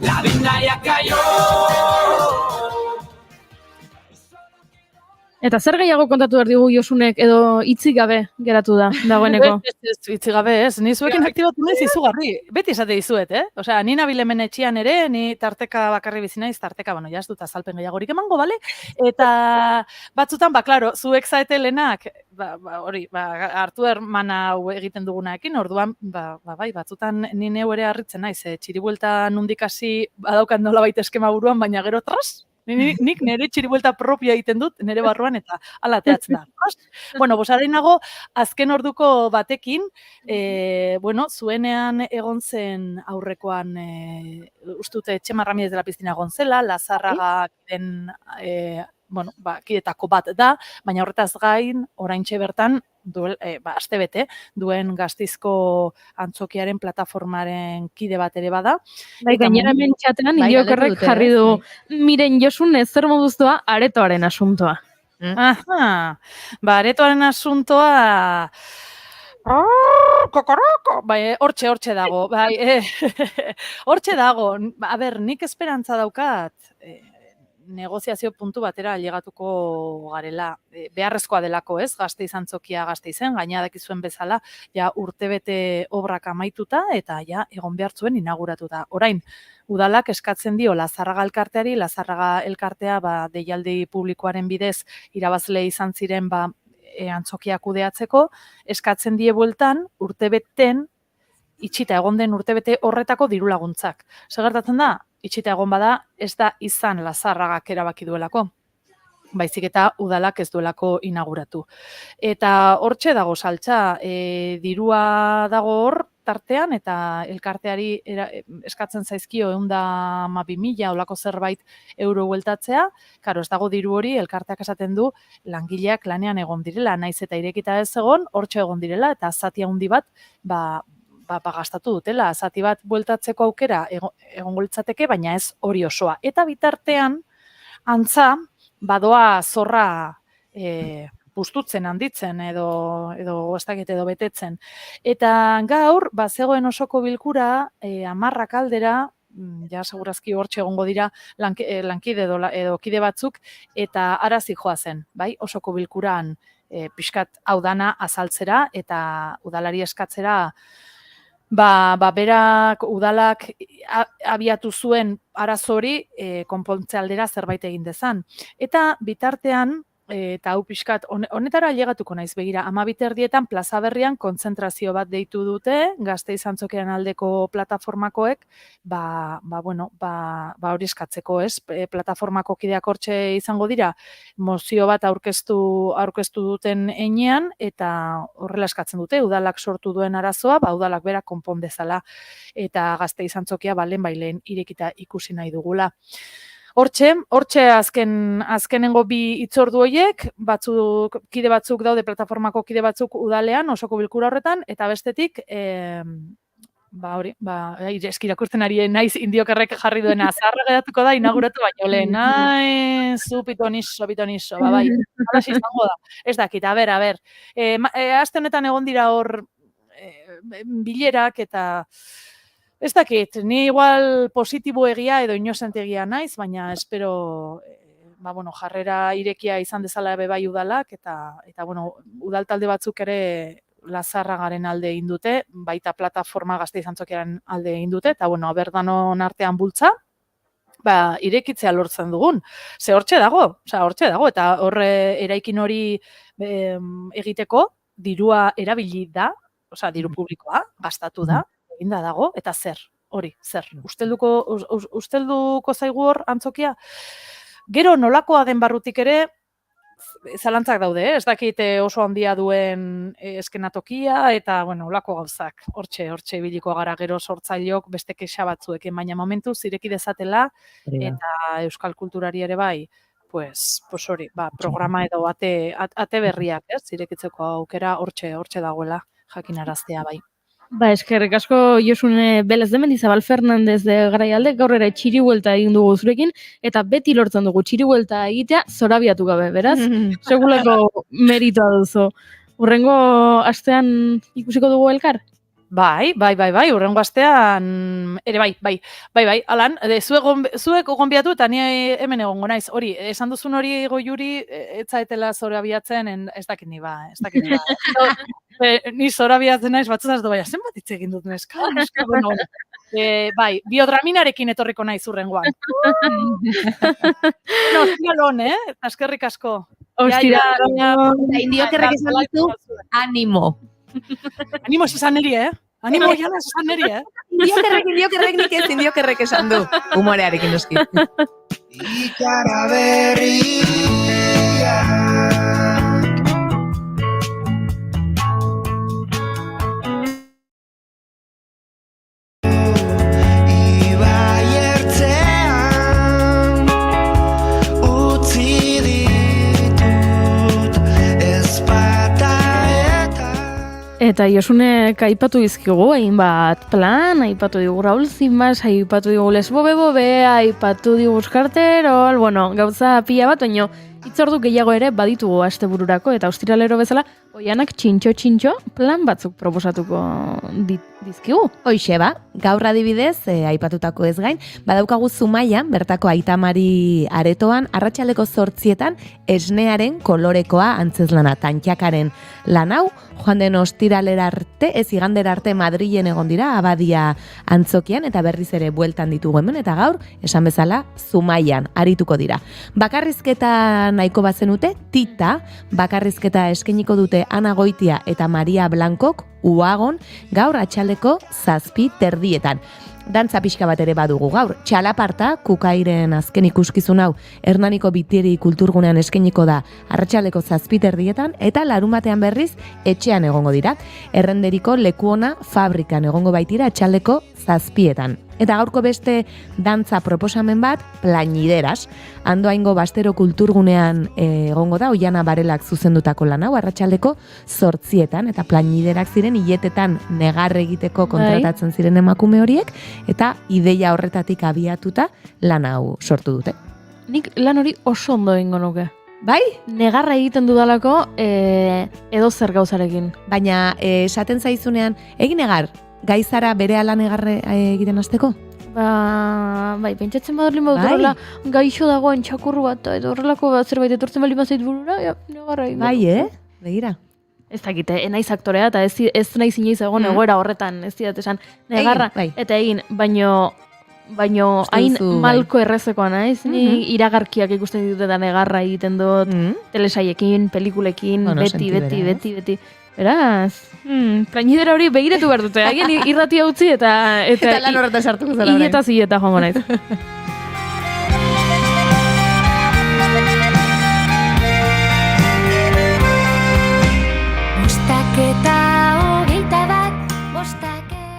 la vida ya cayó. Eta zer gehiago kontatu behar digu Josunek edo hitzik gabe geratu da dagoeneko? Hitzik gabe ez, ni zuekin aktibatu naiz izugarri. Beti esate dizuet, Osea, ni nabil hemen etxean ere, ni tarteka bakarri bizi naiz, tarteka, bueno, ja ez dut azalpen gehiagorik emango, bale? Eta batzutan, claro, zuek zaete lehenak, hori, hartu ermana hau egiten dugunaekin, orduan, bai, batzutan ni neu ere harritzen naiz, txiribuelta nundik hasi badaukan nolabait eskema buruan, baina gero tras, nik nire txiribuelta propia egiten dut, nire barruan, eta ala teatzen da. Bueno, bosarainago, azken orduko batekin, bueno, zuenean egon zen aurrekoan, ustute Txema Ramirez de la Piztina egon zela, Lazarraga den, bueno, kidetako bat da, baina horretaz gain, oraintxe bertan, aste bete, duen Gasteizko antzokiaren plataformaren kide bat ere bada. Gainera hemen txatean, Iliokorrek jarri du, miren Josun zer moduz doa aretoaren asuntoa. Aha, ba, aretoaren asuntoa... Kokoroko! Bai, hortxe dago. Bai, hortxe dago. A ber, nik esperantza daukat negoziazio puntu batera ailegatuko garela. Beharrezkoa delako, ez? Gasteiz antzokia Gasteizen, gaina dakizuen bezala, ja urtebete obrak amaituta eta ja egon behar zuen inauguratuta. Orain, udalak eskatzen dio Lazarraga elkarteari, Lazarraga elkartea deialdi publikoaren bidez irabazle izan ziren antzokia kudeatzeko, eskatzen die bueltan urtebeten itxita egon den urtebete horretako diru laguntzak. Zer gertatzen da? Itxita egon bada, ez da izan Lazarragak erabaki duelako. Baizik eta udalak ez duelako inauguratu. Eta hortxe dago saltza, dirua dago hor tartean eta elkarteari eskatzen zaizkio 112.000 olako zerbait euro bueltatzea. Karo, ez dago diru hori, elkarteak esaten du langileak lanean egon direla, naiz eta irekita ez egon, hortxe egon direla eta zati handi bat gastatu dutela. Zati bat bueltatzeko aukera egongo litzateke, baina ez hori osoa. Eta bitartean, antza, badoa zorra bustutzen, handitzen edo ez dakit edo betetzen. Eta gaur, zegoen osoko bilkura, 10 aldera, ja segurazki hortxe egongo dira lankide edo kide batzuk, eta arazi joa zen, bai, osoko bilkuran pixkat hau dana azaltzera eta udalari eskatzera berak udalak abiatu zuen arazo hori konpontze aldera zerbait egin dezan. Eta bitartean, eta hau pixkat, honetara ailegatuko naiz begira, 12:00 Plaza Berrian kontzentrazio bat deitu dute, Gasteiz antzokiaren aldeko plataformakoek, hori eskatzeko, ez? Plataformako kideak hortxe izango dira, mozio bat aurkeztu duten heinean, eta horrela eskatzen dute, udalak sortu duen arazoa, udalak berak konpon dezala, eta Gasteiz antzokia lehen irekita ikusi nahi dugula. Hortxe azkenengo bi hitzordu horiek, kide batzuk daude, plataformako kide batzuk udalean, osoko bilkura horretan, eta bestetik, eski irakurtzen ari naiz Indiokerrek jarri duena, zaharra geratuko da, inauguratu baino lehen, zu pitoniso, bai, halaxe izango da, ez dakit, a ber, aste honetan egon dira hor bilerak eta ez dakit, ni igual positibo egia edo inozentegia naiz, baina espero jarrera irekia izan dezala bai udalak, eta udal talde batzuk ere Lazarragaren alde egin dute, baita plataforma Gasteiz antzokiaren alde egin dute, eta berdanon artean bultza, irekitzea lortzen dugun. Ze hortxe dago, eta horre eraikin hori egiteko dirua erabili da, diru publikoa, gastatu da, eginda dago, eta zer, ustelduko zaigu hor antzokia. Gero nolakoa den barrutik ere, zalantzak daude, ez dakit oso handia duen eskenatokia, eta, olako gauzak, hortxe biliko gara gero sortzaileok beste kexa batzuek, baina momentu zireki dezatela, eta euskal kulturari ere bai, hori, programa edo ate berriak, zirekitzeko aukera hortxe dagoela, jakinaraztea bai. Eskerrik asko Josune Belez de Mendizabal Fernandez de Garaialde, gaur ere txiribuelta egin dugu zurekin, eta beti lortzen dugu txiribuelta egitea zorabiatu gabe, beraz? Segulako meritoa duzu. Urrengo astean ikusiko dugu elkar? Bai, urrengo astean, ere bai, alan, zuek gonbiatu eta ni hemen egongo naiz, hori, esan duzun hori Goiuri, etzaetela zorabiatzen, ez dakit ni ba. Ni zorabiatzen naiz, batzutaz du, baina zenbat hitz egin dut neska, bai, biodraminarekin etorriko naiz urrengoan. Ostiralon, eskerrik asko. Indiokerrek esan ditu, animo. Animo esan neri, Animo jala esan neri, Indiokerrek nik ez, Indiokerrek esan du. Humorearekin noski. Ikara berria Eta Josunek aipatu dizkigu, hainbat plan, aipatu digu Raul Zimas, aipatu digu Les Bobe, aipatu digu Euskarterol, gauza pila bat, baina Hitzordu gehiago ere baditugu astebururako eta ostiralero bezala oianak txintxo plan batzuk proposatuko dizkigu. Hoixe ba, gaur adibidez, aipatutako ez gain, badaukagu Zumaian, bertako Aitamari aretoan, arratsaldeko 8etan esnearen kolorekoa antzezlana, tantxakaren lan hau, joan den ostiralera arte, ez igandera arte Madrilen egon dira, Abadia antzokian, eta berriz ere bueltan ditugu hemen, eta gaur, esan bezala, Zumaian arituko dira. Bakarrizketa nahiko bazenute, Tita, bakarrizketa eskainiko dute Ana Goitia eta Maria Blankok, Uagon, gaur atxaldeko 7:30. Dantza pixka bat ere badugu gaur. Txalaparta, Kukairen azken ikuskizun hau, Hernaniko Bitiri kulturgunean eskainiko da arratsaldeko 7:30 eta larunbatean berriz etxean egongo dira. Errenderiko Lekuona fabrikan egongo baitira atxaldeko 7:00. Eta gaurko beste dantza proposamen bat, Plañideras. Andoaingo Bastero kulturgunean egongo da, Oiana Barelak zuzendutako lan hau, arratsaldeko 8:00 eta Plañiderak ziren hiletetan negar egiteko kontratatzen ziren emakume horiek, eta ideia horretatik abiatuta lan hau sortu dute. Nik lan hori oso ondo egingo nuke. Bai? Negarra egiten dudalako edo zer gauzarekin. Baina esaten zaizunean, egin negar, gaizara bere ala negarre egiten hasteko? Bai, pentsatzen badurlin badut horrela gaixo dagoen txakurru bat, edo horrelako bat zerbait etortzen bali mazait burura, negarra egin. Bai, begira. Ez dakite, naiz aktorea, eta ez naiz inoiz egon egoera horretan, ez diat esan, negarra, eta egin, baino hain malko errezekoa naiz, ni iragarkiak ikusten ditut eta negarra egiten dut, telesaiekin, pelikulekin, beti. Beraz, Plañidera hori begiratu behar dute, haien irratia utzi eta lan horretan sartuko zara. Hileta zileta joango naiz.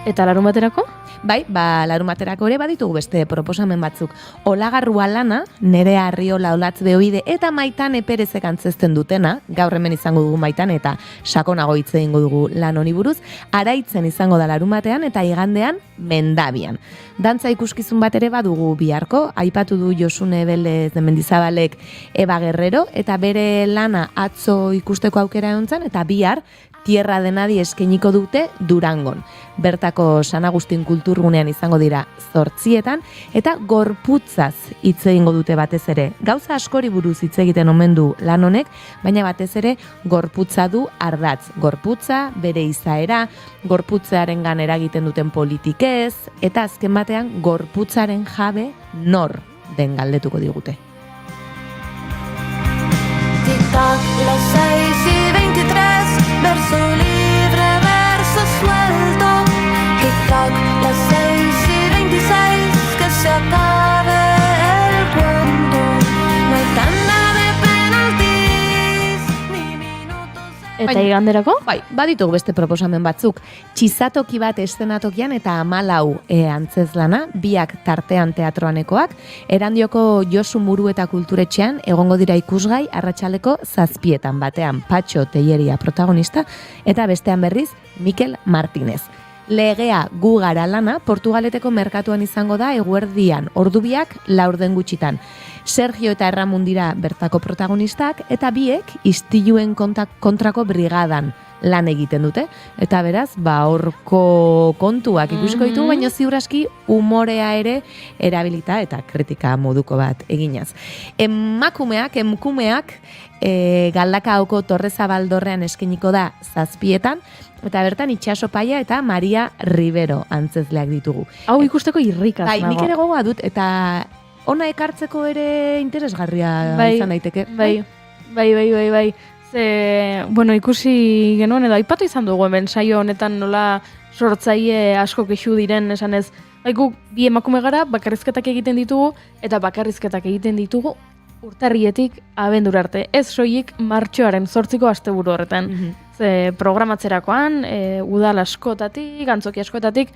Eta larun baterako? Bai, larun baterako ere baditugu beste proposamen batzuk. Olagarrua lana, Nerea Arriola Olatz Beoide eta Maitan Eperezek antzezten dutena, gaur hemen izango dugu Maitan eta sakonago hitz egingo dugu lan honi buruz, Araitzen izango da larun batean eta igandean Mendabian. Dantza ikuskizun bat ere badugu biharko, aipatu du Josune Belez de Mendizabalek Eba Guerrero, eta bere lana atzo ikusteko aukera egontzan, eta bihar Tierra de Nadie eskainiko dute Durangon. Bertako San Agustin kulturgunean izango dira 8:00 eta gorputzaz hitz egingo dute batez ere. Gauza askori buruz hitz egiten omen du lan honek, baina batez ere gorputza du ardatz. Gorputza, bere izaera, gorputzearengan eragiten duten politikez, eta azken batean gorputzaren jabe nor den galdetuko digute. Tic-tac, las 6:23, verso libre, verso suelto. Tic-tac, las 6:26, que se acabe el cuento. No hay tanda de penaltis, ni minutos. Eta iganderako? Bai, baditugu beste proposamen batzuk. Txizatoki bat eszenatokian eta 14 antzezlana, biak tartean teatroanekoak, Erandioko Josu Muru eta Kulturetxean egongo dira ikusgai arratsaldeko 7:00 batean Patxo Telleria protagonista eta bestean berriz Mikel Martinez. Legea gu gara lana Portugaleteko merkatuan izango da eguerdian, ordubiak 4 gutxitan. Sergio eta Erramun dira bertako protagonistak eta biek istiluen kontrako brigadan lan egiten dute. Eta beraz, horko kontuak ikusiko ditugu, baina ziur aski umorea ere erabilita eta kritika moduko bat eginaz. Emkumeak Galdakaoko Torrezabaldorrean eskainiko da 7:00 eta bertan Itxaso Paia eta Maria Rivero antzezleak ditugu. Hau ikusteko irrikaz nago. Bai, nik ere gogoa dut, eta ona ekartzeko ere interesgarria izan daiteke. Bai. Ikusi genuen edo aipatu izan dugu hemen saio honetan nola sortzaile asko kexu diren, esanez, guk bi emakume gara, bakarrizketak egiten ditugu, eta bakarrizketak egiten ditugu urtarrietik abendura arte. Ez soilik martxoaren 8ko asteburu horretan. Ze programatzerakoan, udal askotatik, antzoki askotatik,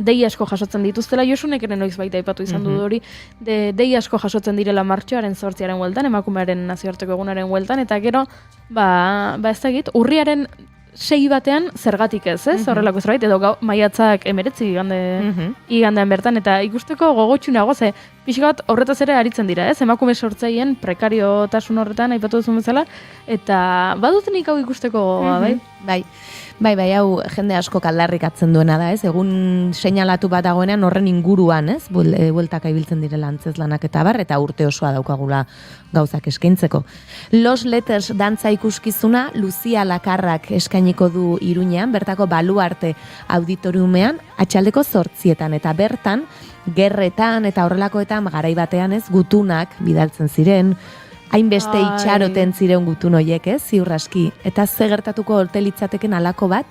dei asko jasotzen dituztela, Josunek ere noiz baita aipatu izan du hori, dei asko jasotzen direla martxoaren 8aren hueltan, emakumearen nazioarteko egunaren hueltan, eta gero, ez dakit, urriaren 6 batean zergatik ez, horrelako zerbait, edo maiatzak 19 igandean bertan, eta ikusteko gogotsu nago, ze pixka bat horretaz ere aritzen dira, ez? Emakume sortzaileen prekariotasun horretan aipatu duzun bezala, eta badut nik hau ikusteko, bai? Bai, hau jende asko aldarrikatzen duena da, ez? Egun seinalatu bat dagoenean horren inguruan, ez? Bueltaka ibiltzen direla antzeslanak eta bar, eta urte osoa daukagula gauzak eskaintzeko. Los Letters dantza ikuskizuna Lucia Lakarrak eskainiko du Iruñean, bertako Baluarte auditoriumean, atxaldeko 8:00 eta bertan, gerretan eta horrelakoetan garai batean, ez? Gutunak bidaltzen ziren, hainbeste itxaroten ziren gutun hoiek, ez, ziur aski. Eta ze gertatuko olte litzateken alako bat,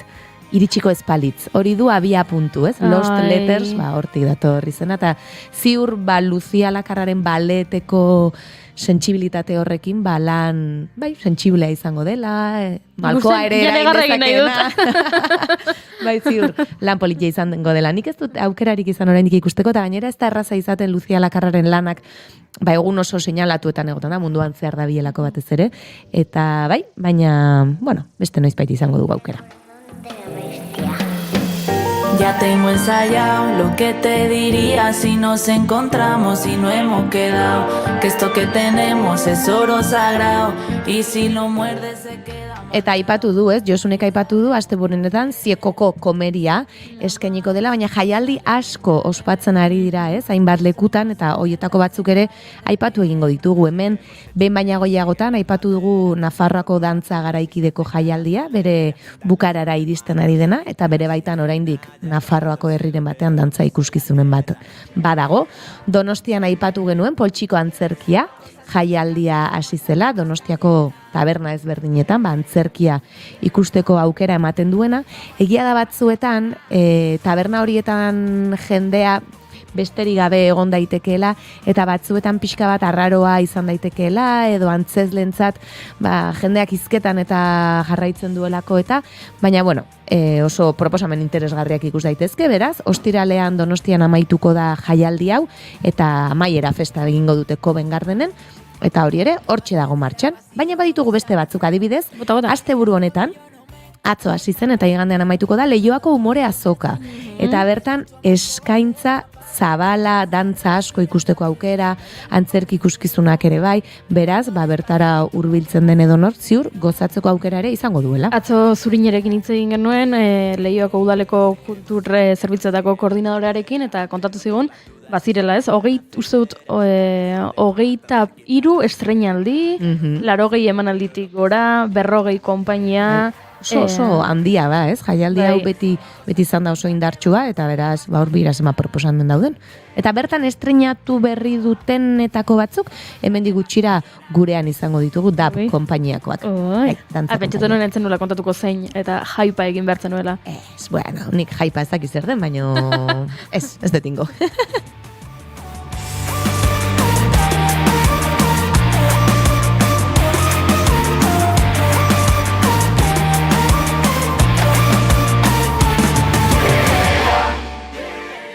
iritsiko ezpalitz. Hori du abia puntu, ez? Lost Letters, hortik dator izena. Eta ziur, Lucia Lakarraren baleteko sentsibilitate horrekin, lan, sentsiblea izango dela, malkoa ere erain dezakena. Ziur, lan politia izango dela. Nik ez dut aukerarik izan oraindik ikusteko, eta gainera ez da erraza izaten Lucia Lakarraren lanak, egun oso seinalatuetan egoten da, munduan zehar da bielako batez ere, eta baina, beste noizbait izango dugu aukera. Ya tengo ensayado lo que te diría si nos encontramos y no hemos quedado, que esto que tenemos es oro sagrado y si lo muerdes se queda. Eta aipatu du, ez? Josunek aipatu du asteburunetan Ziekoko komeria eskainiko dela, baina jaialdi asko ospatzen ari dira, ez? Hainbat lekutan eta hoietako batzuk ere aipatu egingo ditugu hemen, behin baina goiagotan aipatu dugu Nafarroako dantza garaikideko jaialdia, bere bukarara iristen ari dena, eta bere baitan oraindik Nafarroako herriren batean dantza ikuskizunen bat badago. Donostian aipatu genuen poltsiko antzerkia, jaialdia hasi zela, Donostiako taberna ezberdinetan, antzerkia ikusteko aukera ematen duena. Egia da batzuetan, taberna horietan jendea besterik gabe egon daitekeela, eta batzuetan pixka bat arraroa izan daitekeela, edo antzezlentzat jendeak hizketan eta jarraitzen duelako eta, baina oso proposamen interesgarriak ikus daitezke, beraz, ostiralean Donostian amaituko da jaialdi hau, eta amaiera festa egingo dute Covent Gardenen, eta hori ere, hortxe dago martxan. Baina baditugu beste batzuk adibidez, asteburu honetan, atzo hasi zen eta igandean amaituko da Leioako umore azoka. Eta bertan eskaintza zabala, dantza asko ikusteko aukera, antzerki ikuskizunak ere bai, beraz, bertara hurbiltzen den edonor, ziur, gozatzeko aukera ere izango duela. Atzo Zuriñerekin hitz egin genuen, Leioako udaleko kultur zerbitzuetako koordinadorearekin, eta kontatu zigun, bazirela ez, uste dut, 23 estreinaldi, 80 emanalditik gora, 40 konpainia. Oso handia da, ez? Jaialdi hau beti izan da oso indartsua, eta beraz, hor biraz proposamen dauden. Eta bertan estreinatu berri dutenetako batzuk, hemendik gutxira gurean izango ditugu DAB konpainiakoak. Pentsatu nuen entzen nula kontatuko zein, eta jaipa egin behartzen nuela. Nik jaipa ez dakiz zer den, baina ez detingo.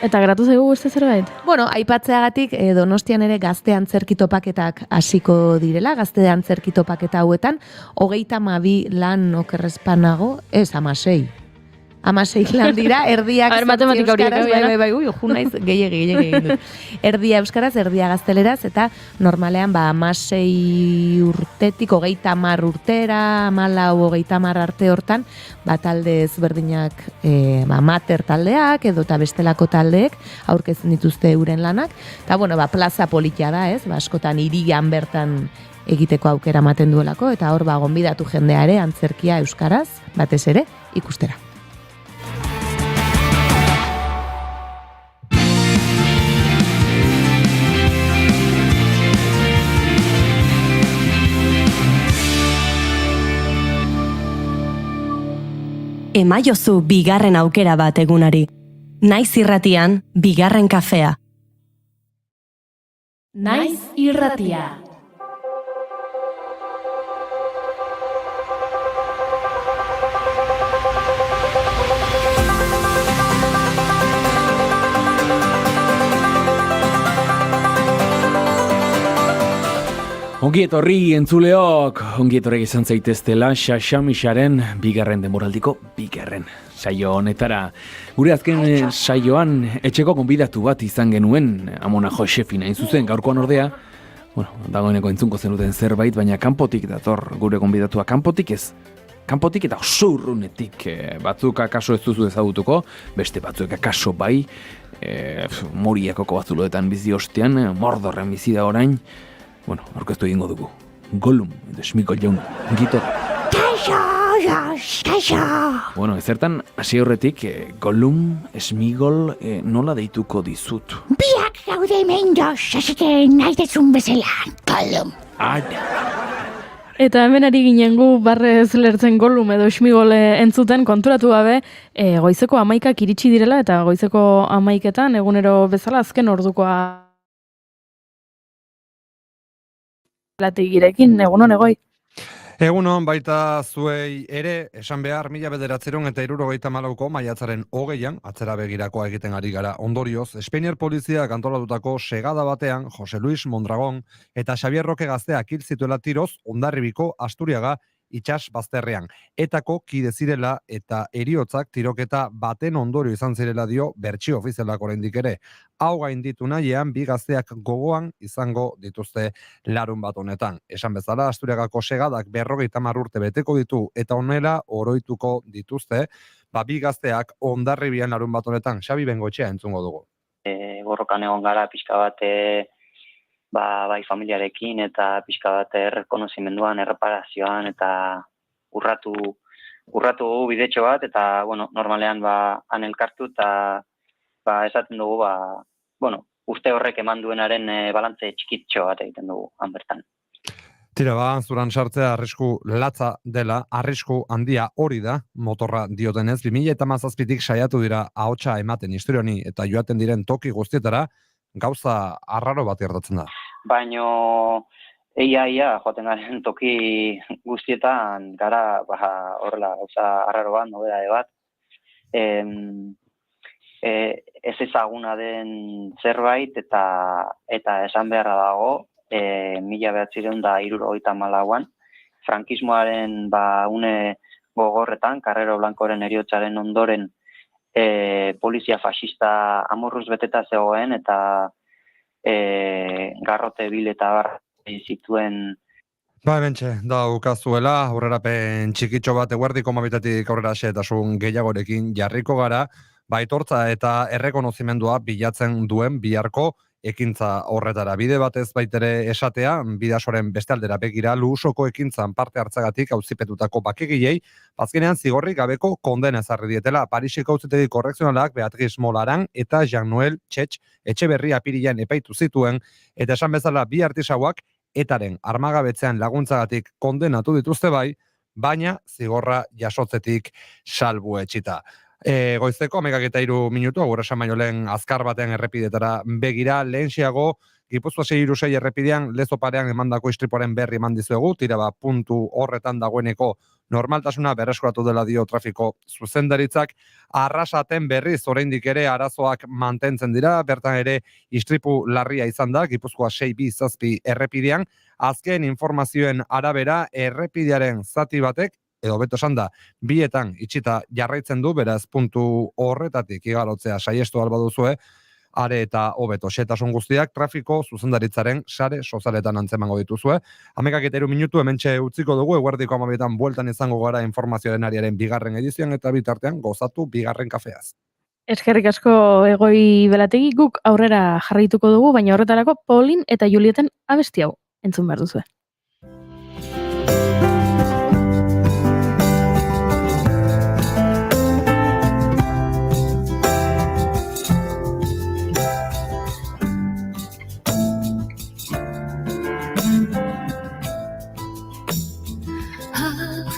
Eta geratu zaigu beste zerbait? Aipatzeagatik Donostian ere gazte antzerki topaketak hasiko direla, gazte antzerki topaketa hauetan, 32 lan okerrezpanago, 16 lan dira, erdiak euskaraz, junaiz, gehiagin. Erdia euskaraz, erdia gazteleraz, eta normalean 16 urtetik 30 urtera, 14-30 arte hortan, talde ezberdinak, mater taldeak, edo eta bestelako taldeek, aurkezten dituzte euren lanak, eta plaza politia da, ez, askotan hirian bertan egiteko aukera ematen duelako, eta hor gonbidatu jendea ere antzerkia euskaraz, batez ere, ikustera. Emaiozu bigarren aukera bat egunari. Naiz irratian, bigarren kafea. Naiz irratia. Ongi etorri entzuleok, ongi etorrek izan zaiteztela Xaxamixaren bigarren demoraldiko bigarren saio honetara. Gure azken saioan etxeko gonbidatu bat izan genuen, Amona Josefina hain zuzen, gaurkoan ordea, dagoeneko entzunko zenuten zerbait, baina kanpotik dator gure gonbidatua, kanpotik eta oso urrunetik, batzuk akaso ez duzu ezagutuko, beste batzuk akaso bai, Moriakoko batzuloetan bizi ostean, Mordorren bizi da orain. Orkestu egingo dugu. Gollum, edo Smigol jauna, gitora. Kaixo! Ezertan, hasi horretik, Gollum, Smigol, nola deituko dizut? Biak gaude hemen esate nahi dezun bezala, Gollum. Eta hemen ari ginen gu barrez lertzen Gollum edo Smigol entzuten konturatu gabe, goizeko 11 iritsi direla eta goizeko 11etan egunero bezala azken ordukoa latigirekin, egunon egoi. Egunon baita zuei ere, esan behar 1974ko maiatzaren 20an, atzera begirakoa egiten ari gara ondorioz, Espainiar poliziak antolatutako segada batean, Jose Luis Mondragon eta Xavier Roque gazteak hil zituela tiroz, Hondarribiko Asturiaga itsas bazterrean. Etako kide zirela eta heriotzak tiroketa baten ondorio izan zirela dio bertsio ofizialak oraindik ere. Hau gainditu nahian, bi gazteak gogoan izango dituzte larun bat honetan. Esan bezala, Asturiagako segadak 50 urte beteko ditu eta honela oroituko dituzte, bi gazteak Hondarribian larun bat honetan. Xabi Bengoetxea entzungo dugu. Borrokan egon gara pixka bat bai familiarekin eta pixka bat errekonozimenduan, erreparazioan eta urratu bidetxo bat eta normalean han elkartu eta esaten dugu uste horrek eman duenaren balantze txikitxo bat egiten dugu han bertan. Tira zuran sartzea arrisku latza dela, arrisku handia hori da, motorra diotenez, 2017tik saiatu dira ahotsa ematen historioni eta joaten diren toki guztietara, gauza arraro bat gertatzen da. Baino ia joaten garen toki guztietan gara horrela gauza arraro bat, nobedade bat. Ez ezaguna den zerbait eta esan beharra dago 1974an frankismoaren une gogorretan, Carrero Blancoren heriotzaren ondoren polizia fascista amorruz beteta zegoen eta garrote bil eta barra zituen. Hementxe, da ukazuela, aurrerapen txikitxo bat eguerdiko mabitatik aurrera xehetasun gehiagorekin jarriko gara, aitortza eta errekonozimendua bilatzen duen biharko ekintza horretara. Bide batez baitere esatea, bidasoren beste aldera begira, Luusoko ekintzan parte hartzagatik auzipetutako bakegilei, azkenean zigorrik gabeko kondena ezarri dietela. Parisiko auzitegi korrekzionalak Beatriz Molaran eta Jean-Noel Txetx Etxeberri apirilean epaitu zituen, eta esan bezala bi artisauak etaren armagabetzean laguntzagatik kondenatu dituzte bai, baina zigorra jasotzetik salbuetsita. Goizeko 11:03 agur esan baino lehen azkar batean errepidetara begira, lehenxiago Gipuzkoa 636 errepidean Lezo parean emandako istripuaren berri eman dizuegu, tira puntu horretan dagoeneko normaltasuna berreskuratu dela dio trafiko zuzendaritzak. Arrasaten berriz oraindik ere arazoak mantentzen dira, bertan ere istripu larria izan da Gipuzkoa 627 errepidean. Azken informazioen arabera errepidearen zati batek edo beto esan da, bietan itxita jarraitzen du, beraz puntu horretatik igarotzea saiestu alba duzue, are eta hobeto xetasun guztiak trafiko zuzendaritzaren sare sozialetan antzemango dituzue. 11:03 hementxe utziko dugu, eguerdiko 12etan bueltan izango gara informazioaren ariaren bigarren edizioan eta bitartean gozatu bigarren kafeaz. Eskerrik asko Egoi Belategi, guk aurrera jarraituko dugu, baina horretarako Paulin eta Julieten abesti hau entzun behar duzue.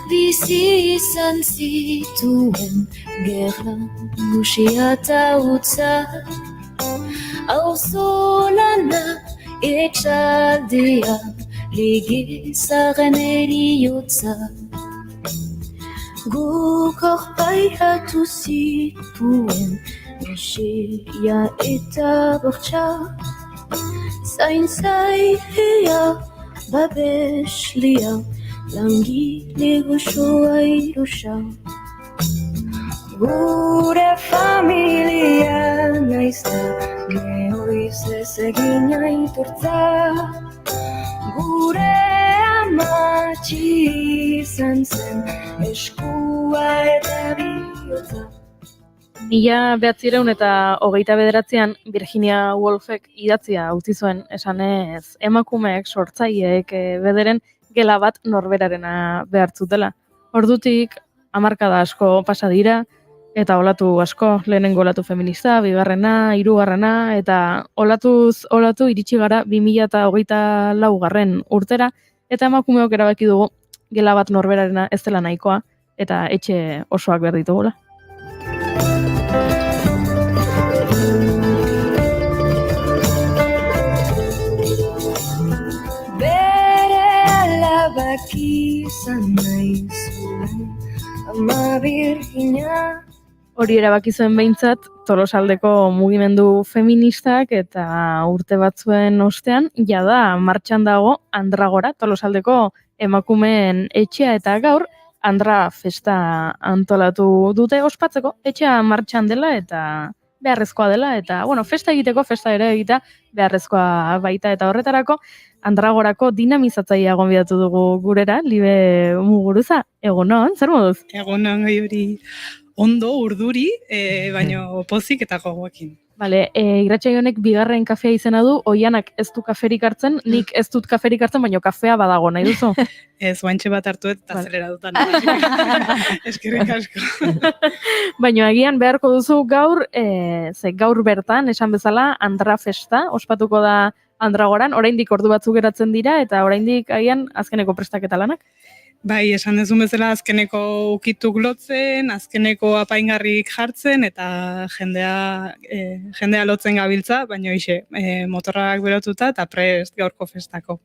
Bizi izan zituen gerra gusia eta utza, auzolana etxaldea ligizaren eriotza. Guk orpairatu zituen goxia eta bortxa, zain zailea babeslia, langile gozoa irusa. Gure familia naizta, neoiz ez egin aitortza. Gure amatxi izan zen, eskua eta bihotza. 1929an Virginia Woolfek idatzia utzi zuen esanez emakumeek sortzaileek bederen gela bat norberarena behartzutela. Ordutik hamarkada asko pasa dira eta olatu asko, lehenengo olatu feminista, bigarrena, hirugarrena eta olatuz olatu iritsi gara 2024 urtera eta emakumeok erabaki dugu gela bat norberarena ez dela nahikoa eta etxe osoak behar ditugula. Bere alabak izan nahi zuen, ama Virginia. Hori erabaki zuen behintzat Tolosaldeko mugimendu feministak eta urte batzuen ostean jada martxan dago Andragora, Tolosaldeko emakumeen etxea eta gaur Andra festa antolatu dute ospatzeko, etxea martxan dela eta beharrezkoa dela eta festa ere egita beharrezkoa baita eta horretarako Andragorako dinamizatzailea gonbidatu dugu gurera, Libe Muguruza, egunon, zer moduz? Egunon hori ondo urduri, baino pozik eta gogoekin. Bale, irratsaio honek bigarren kafea izena du, Oianak ez du kaferik hartzen, nik ez dut kaferik hartzen, baino kafea badago, nahi duzu? Ez, guantxe bat hartu eta zelera dutan. Eskerrik asko. Baino agian beharko duzu gaur, gaur bertan, esan bezala, Andra festa, ospatuko da Andragoran, oraindik ordu batzuk geratzen dira, eta oraindik agian azkeneko prestaketa lanak? Bai, esan dezun bezala azkeneko ukituk lotzen, azkeneko apaingarrik jartzen, eta jendea lotzen gabiltza, baina motorrak berotuta eta prest gaurko festako.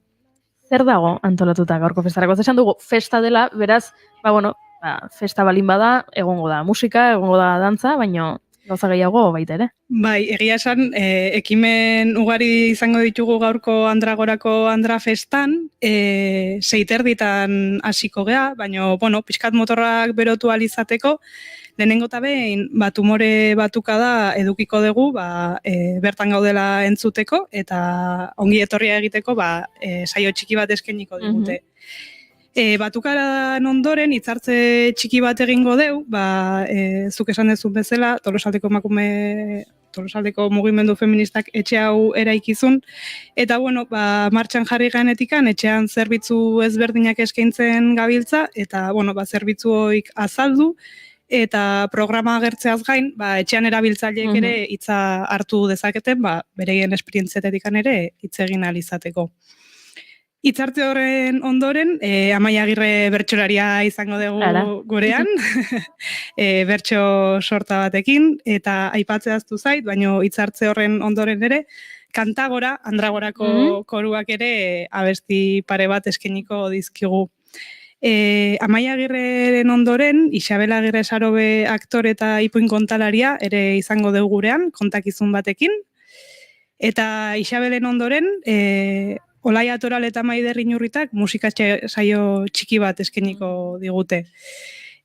Zer dago antolatuta gaurko festarako? Esan dugu festa dela, beraz, festa balin bada, egongo da musika, egongo da dantza, baina gauza gehiago baita ere. Bai, egia esan, ekimen ugari izango ditugu gaurko Andragorako Andra festan, 6:30 hasiko gea, baina, pixkat motorrak berotu alizateko, lehenengo eta behin, umore batukada edukiko dugu, bertan gaudela entzuteko, eta ongi etorria egiteko, saio txiki bat eskainiko digute. Batukaran ondoren, hitzartze txiki bat egingo deu, zuk esan dezun bezala, Tolosaldeko mugimendu feministak etxe hau eraikizun, eta martxan jarri ganetikan, etxean zerbitzu ezberdinak eskaintzen gabiltza, eta zerbitzu hoik azaldu, eta programa agertzeaz gain, etxean erabiltzaileek ere hitza hartu dezaketen, bereien esperientziatetik ere hitz egin ahal izateko. Hitzartze horren ondoren, Amaia Agirre bertsolaria izango dugu gurean, bertso sorta batekin, eta aipatzeaztu zait, baina hitzartze horren ondoren ere, Kantagora, Andragorako koruak ere abesti pare bat eskainiko dizkigu. Amaia Agirreren ondoren, Isabel Agirre Sarobe aktore eta ipuin kontalaria ere izango dugu gurean, kontakizun batekin, eta Isabelen ondoren, Olaia Toral eta Maider Inurritak musika saio txiki bat eskainiko digute.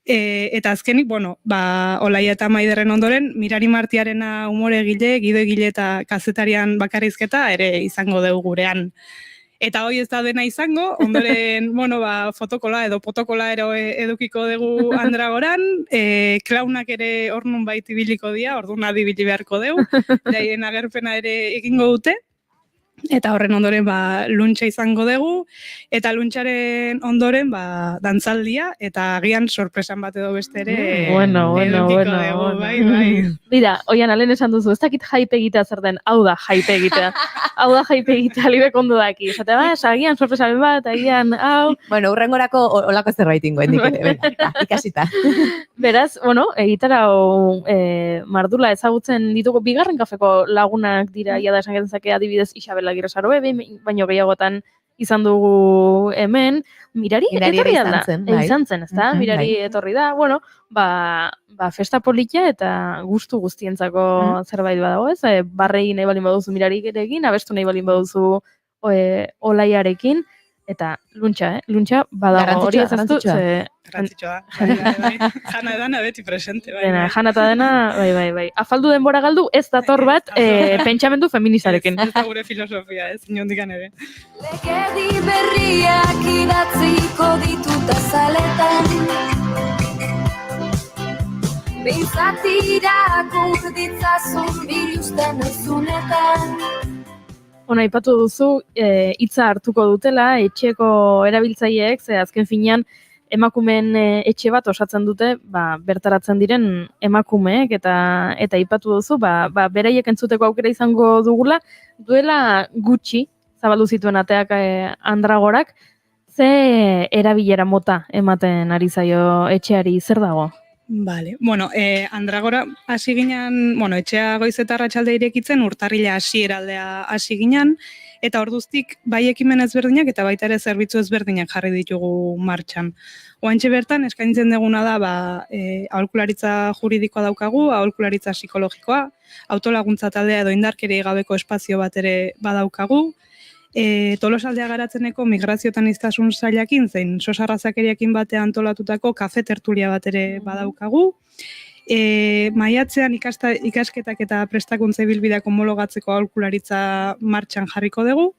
Eta azkenik, Olaia eta Maiderren ondoren, Mirari Martiarena umore egile, Gido egile eta kazetarian bakarrizketa ere izango dugu gurean. Eta hoi ez da dena izango, ondoren, fotokola edo potokola edukiko dugu Andragoran, klaunak ere hor nun baiti biliko dira, orduan adibili beharko dugu, daien agerpena ere egingo dute. Eta horren ondoren luntxa izango dugu, eta luntxaren ondoren dantzaldia, eta agian sorpresan bat edo beste ere edukiko dugu, bai. Bira, oian, alen esan duzu, ez dakit hype egitea zer den, hau da hype egitea. Hau da hype egitea, libek ondo daki. Esate, agian sorpresaren bat, agian, hau. Urrengorako olako zerbait ingoen dikere, ikasita. Beraz, egitara mardula ezagutzen ditugu bigarren kafeko lagunak dira, jada esan gentzake adibidez Isabel Agirre Sarobe, baino gehiagotan izan dugu hemen, Mirari etorri da. Izan zen, ezta? Mirari etorri da, festa politia eta gustu guztientzako zerbait badago, ez? Barrei nahi balin baduzu Mirari egin, abestu nahi balin baduzu Olaiarekin, Eta luntxa badago hori ezaztu, Garrantzitsua da. Jana edana beti presente, bai. Dena, jana eta dena, bai. Afaldu denbora galdu, ez dator bat pentsamendu feministarekin. Ez da gure filosofia, ez, inondikan ere. Legedi berriak idatziko ditut azaletan, behintzat irakur ditzazun biluzten ezunetan. Ona, aipatu duzu, hitza hartuko dutela, etxeko erabiltzaileek, ze azken finean, emakumeen etxe bat osatzen dute, bertaratzen diren emakumeek, eta aipatu duzu, beraiek entzuteko aukera izango dugula, duela gutxi, zabaldu zituen ateak Andragorak, ze erabilera mota ematen ari zaio etxeari, zer dago? Vale. Bueno, Andragora hasi ginen, etxea goiz eta arratsalde irekitzen, urtarrila hasieraldea hasi ginen, eta orduztik bai ekimen ezberdinak eta baita ere zerbitzu ezberdinak jarri ditugu martxan. Oantxe bertan, eskaintzen duguna da, aholkularitza juridikoa daukagu, aholkularitza psikologikoa, autolaguntza taldea edo indarkeri gabeko espazio bat ere badaukagu, Tolosaldea Garatzeneko migrazio eta aniztasun sailakin, zein sosarrazakeriakin batean antolatutako kafe tertulia bat ere badaukagu. Maiatzean ikasketak eta prestakuntza ibilbideak homologatzeko aholkularitza martxan jarriko dugu.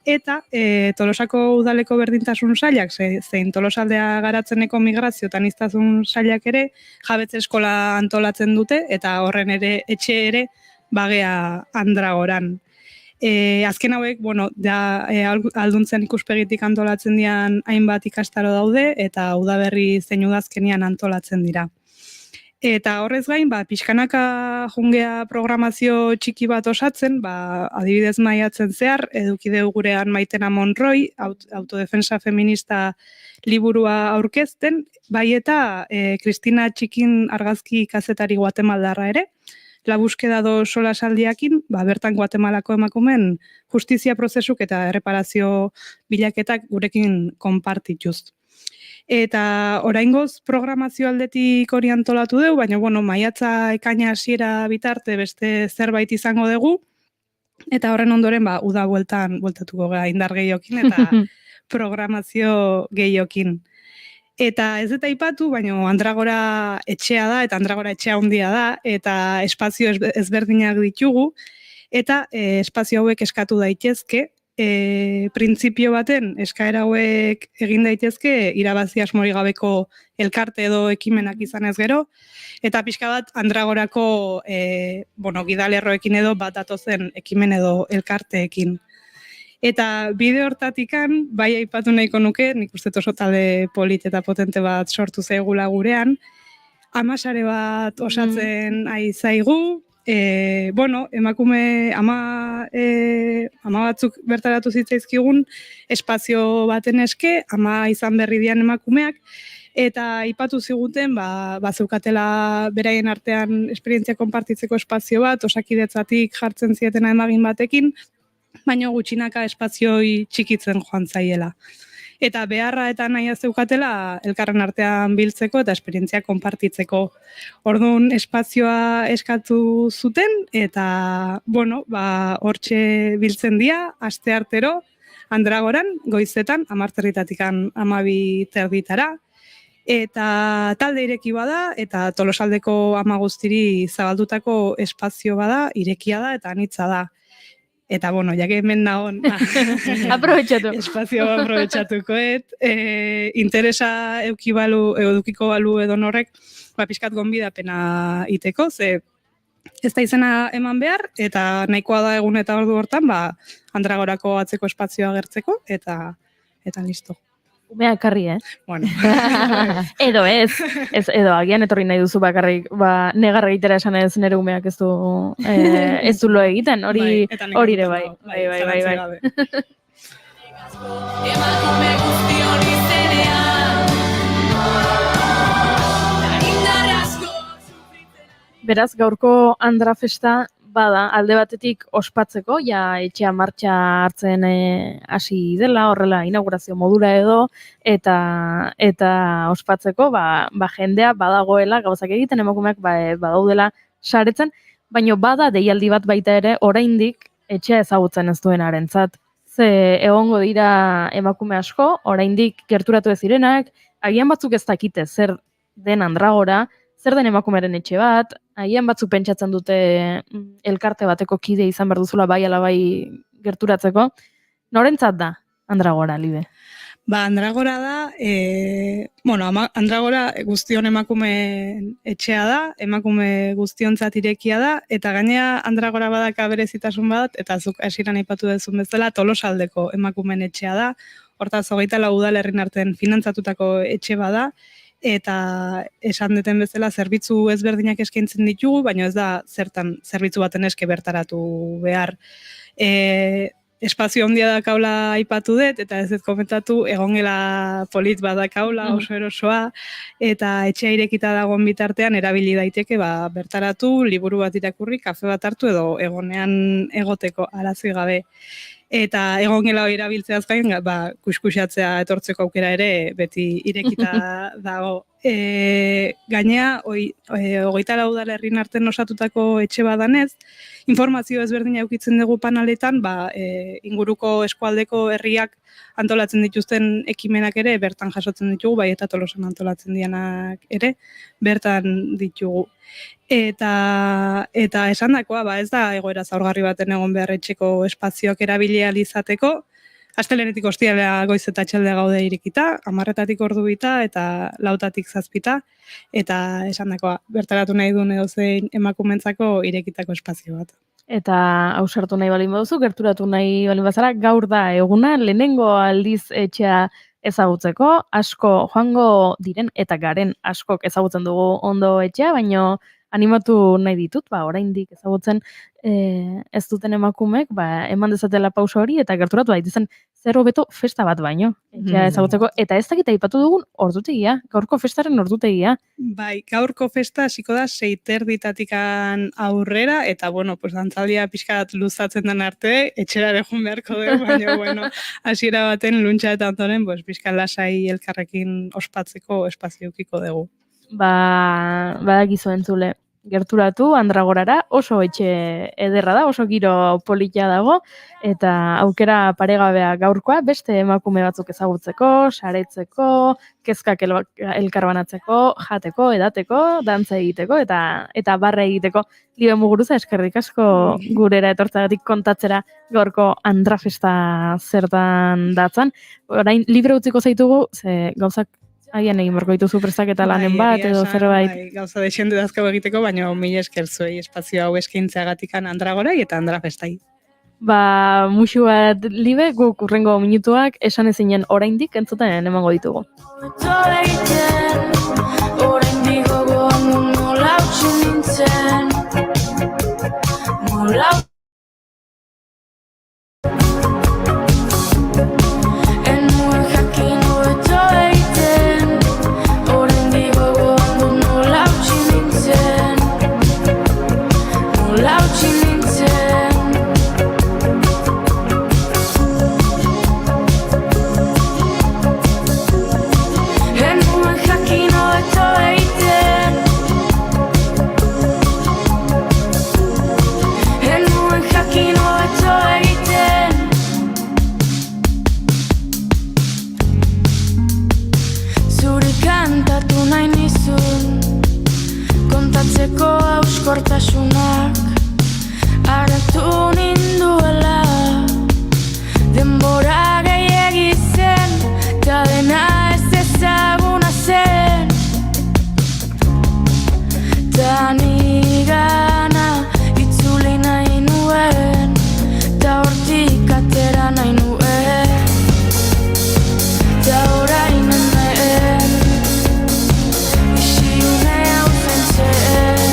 Eta Tolosako udaleko berdintasun sailak, zein Tolosaldea Garatzeneko migrazio eta aniztasun sailak ere jabetze eskola antolatzen dute, eta horren ere etxe ere bagea Andragoran. Azken hauek, alduntzen ikuspegitik antolatzen dian hainbat ikastaro daude, eta udaberri zein udazkenian antolatzen dira. Eta horrez gain, pixkanaka jungea programazio txiki bat osatzen, adibidez maiatzen zehar, edukideu gurean Maitena Monroy, autodefensa feminista liburua aurkezten, bai eta Kristina Txikin argazki kazetari guatemaldarra ere, La búsqueda do solasaldiakin, bertan Guatemalako emakumen justizia prozesuk eta erreparazio bilaketak gurekin konpartituz. Eta oraingoz programazio aldetik hori antolatu dugu, baina maiatza ekaina hasiera bitarte beste zerbait izango dugu, eta horren ondoren uda bueltatuko gara indar gehiokin eta programazio gehiokin. Eta ez eta aipatu, baina Andragora etxea da, eta Andragora etxea handia da, eta espazio ezberdinak ditugu, eta espazio hauek eskatu daitezke, printzipio baten eskaera hauek egin daitezke irabazi asmori gabeko elkarte edo ekimenak izanez gero, eta pixka bat Andragorako gidalerroekin edo bat datozen ekimen edo elkarteekin. Eta bide hortatikan, bai aipatu nahiko nuke, nik uste oso talde polit eta potente bat sortu zaigula gurean, amasare bat osatzen ari zaigu, emakume ama batzuk bertaratu zitzaizkigun espazio baten eske, ama izan berri dian emakumeak, eta aipatu ziguten, zeukatela beraien artean esperientzia konpartitzeko espazio bat, osakidetzatik jartzen zietena emagin batekin, baina gutxinaka espazioi txikitzen joan zaiela. Eta beharra eta nahia zeukatela elkarren artean biltzeko eta esperientzia konpartitzeko. Orduan espazioa eskatu zuten eta, hortxe biltzen dira, aste artero, Andragoran, goizetan, 10:00 12:00 eta talde ireki bada, eta Tolosaldeko ama guztiri zabaldutako espazio bada, irekia da eta anitza da. Eta, jake hemen nagon, espazio aprobetxatukoet, interesa edukiko balu edo norrek, pixkat gonbidapena iteko, ze ez da izena eman behar, eta nahikoa da egun eta ordu hortan, Andragorako atzeko espazioa gertzeko, eta listo. Umea ekarri, Bueno. Edo edo agian etorri nahi duzu bakarrik, negarra egitera esan ez nere umeak ez du lo egiten, hori ere bai. Emakume guztion izenean. Beraz, gaurko Andra Festa bada, alde batetik ospatzeko, etxea martxa hartzen hasi dela, horrela inaugurazio modura edo, eta ospatzeko, jendea badagoela, gauzak egiten emakumeak badaudela saretzen, baina bada deialdi bat baita ere, oraindik etxea ezagutzen ez duenarentzat. ze egongo dira emakume asko, oraindik gerturatu ez direnak, agian batzuk ez dakite zer den Andragora, zer den emakumearen etxe bat, agian batzuk pentsatzen dute elkarte bateko kide izan behar duzula bai ala bai gerturatzeko. Norentzat da Andragora, Libe? Ba, Andragora da, Andragora guztion emakume etxea da, emakume guztiontzat irekia da, eta gainea Andragora badaka berezitasun bat, eta zuk hasieran aipatu duzun bezala, Tolosaldeko emakumeen etxea da, hortaz 24 udalerrin artean finantzatutako etxe bada, eta esan duten bezala zerbitzu ezberdinak eskaintzen ditugu, baina ez da zertan zerbitzu baten eske bertaratu behar. Espazio handia dakaula aipatu dut, eta ez dut komentatu, egongela polit badakaula, oso erosoa, eta etxea irekita dagoen bitartean erabili daiteke bertaratu, liburu bat irakurri, kafe bat hartu edo egonean egoteko arazi gabe. Eta egongela hori erabiltzeaz gain, kuskusatzea etortzeko aukera ere beti irekita dago. Gainea, 24 udalerrin artean osatutako etxe badanez, informazio ezberdina edukitzen dugu panaletan, inguruko eskualdeko herriak antolatzen dituzten ekimenak ere bertan jasotzen ditugu, bai eta Tolosan antolatzen dianak ere bertan ditugu. Eta esandakoa, ez da egoera zaurgarri baten egon behar etxeko espazioak erabili ahal izateko, astelehenetik ostiralera goiz eta atxaldea gaude irekita, 10:00 ordu bita eta 4:00 7:00, eta esandakoa, bertaratu nahi duen edozein emakumentzako irekitako espazio bat. Eta ausartu nahi balin baduzu, gerturatu nahi balin bazara, gaur da eguna, lehenengo aldiz etxea ezagutzeko, asko joango diren eta garen askok ezagutzen dugu ondo etxea, baino animatu nahi ditut, oraindik ezagutzen ez duten emakumek, eman dezatela pauso hori eta gerturatu daitezen zer hobeto festa bat baino, etxea ezagutzeko, eta ez dakit aipatu dugun ordutegia, gaurko festaren ordutegia. Bai, gaurko festa hasiko da 6:30 aurrera, eta dantzaldia pixka bat luzatzen den arte, etxera joan beharko dugu, baina hasiera baten luntxa eta ondoren pixka lasai elkarrekin ospatzeko espazio edukiko dugu. Badakizu entzule, gerturatu Andragorara, oso etxe ederra da, oso giro polita dago, eta aukera paregabea gaurkoa, beste emakume batzuk ezagutzeko, saretzeko, kezkak elkarbanatzeko, jateko, edateko, dantza egiteko, eta barra egiteko. Libe Muguruza, eskerrik asko gurera etortzagatik kontatzera gaurko Andrafesta zertan datzan. Orain, libre utziko zaitugu, ze gauzak agian egin barko dituzu prestaketa lanen bat, edo zerbait. Gauza desiendu dazkau egiteko, baina mila esker zuei espazio hau eskaintzeagatik Andragorai eta Andrafestai. Muxu bat, Libe, guk urrengo minutuak esan ezinen oraindik entzuten emango ditugu. Oraindik gogoan nola utzi nintzen, nola auskortasunak hartu ninduela, denbora gehiegi zen, eta dena ez ezaguna zen, eta nigana itzuli nahi nuen, eta hortik atera nahi nuen, eta orain hemen isiune hau zen zen.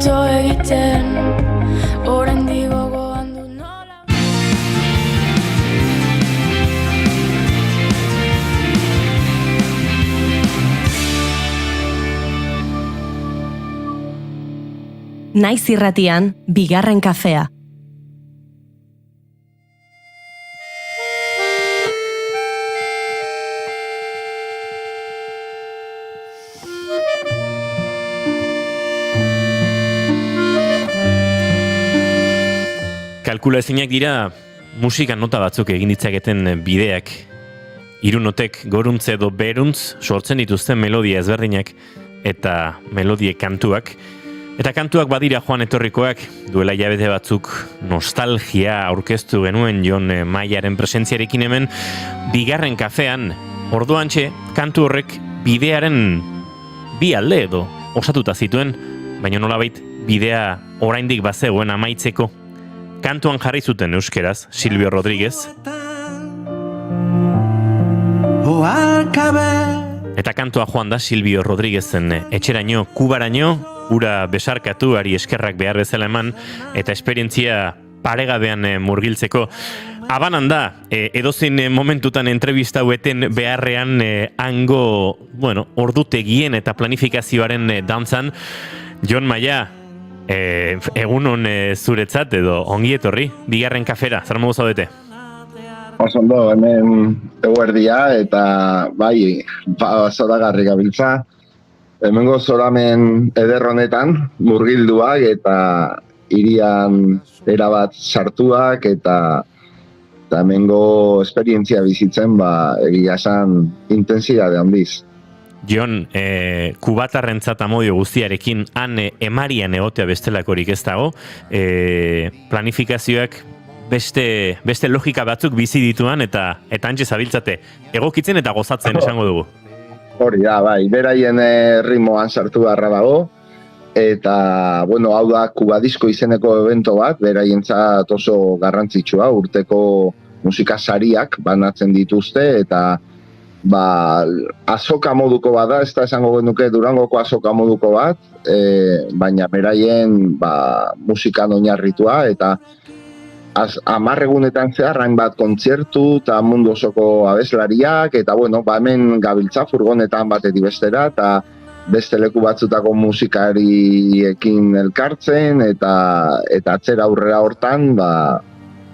ito egiten, oraindik gogoan dut nola. Naiz irratian, bigarren kafea. Kalkulaezinak dira musika nota batzuk egin ditzaketen bideak. Hiru notek goruntz edo beruntz sortzen dituzten melodia ezberdinak eta melodie kantuak. Eta kantuak badira joan etorrikoak, duela hilabete batzuk nostalgia aurkeztu genuen Jon Maiaren presentziarekin hemen, bigarren kafean, orduantxe, kantu horrek bidearen bi alde edo osatuta zituen, baina nolabait bidea oraindik bazegoen amaitzeko. Kantuan jarri zuten euskeraz, Silvio Rodríguez. Eta kantua joan da Silvio Rodríguezen etxeraino, Kubaraino, ura besarkatuari eskerrak behar bezala eman, eta esperientzia paregabean murgiltzeko. Abanan da, edozein momentutan entrevista hueten beharrean hango, ordutegien eta planifikazioaren dantzan, Jon Maia, egunon zuretzat edo ongi etorri, bigarren kafera, zer modu zaudete? Osondo, hemen eguerdia eta bai, zoragarri gabiltza. Hemengo zoramen eder honetan, murgilduak eta hirian erabat sartuak eta hemengo esperientzia bizitzen, egia esan intensitate handiz. Jon, kubatarrentzat amodio guztiarekin han emarian egotea bestelakorik ez dago, planifikazioak beste logika batzuk bizi dituan eta hantxe zabiltzate egokitzen eta gozatzen esango dugu. Hori da, bai, beraien ritmoan sartu beharra dago, eta, hau da Kubadisko izeneko evento bat, beraientzat oso garrantzitsua, urteko musika sariak banatzen dituzte, eta azoka moduko bat da, ez da esango genuke Durangoko azoka moduko bat, baina beraien musikan oinarritua, eta 10 egunetan zehar hainbat kontzertu eta mundu osoko abeslariak, eta hemen gabiltza furgonetan batetik bestera, eta beste leku batzutako musikariekin elkartzen, eta atzera aurrera hortan,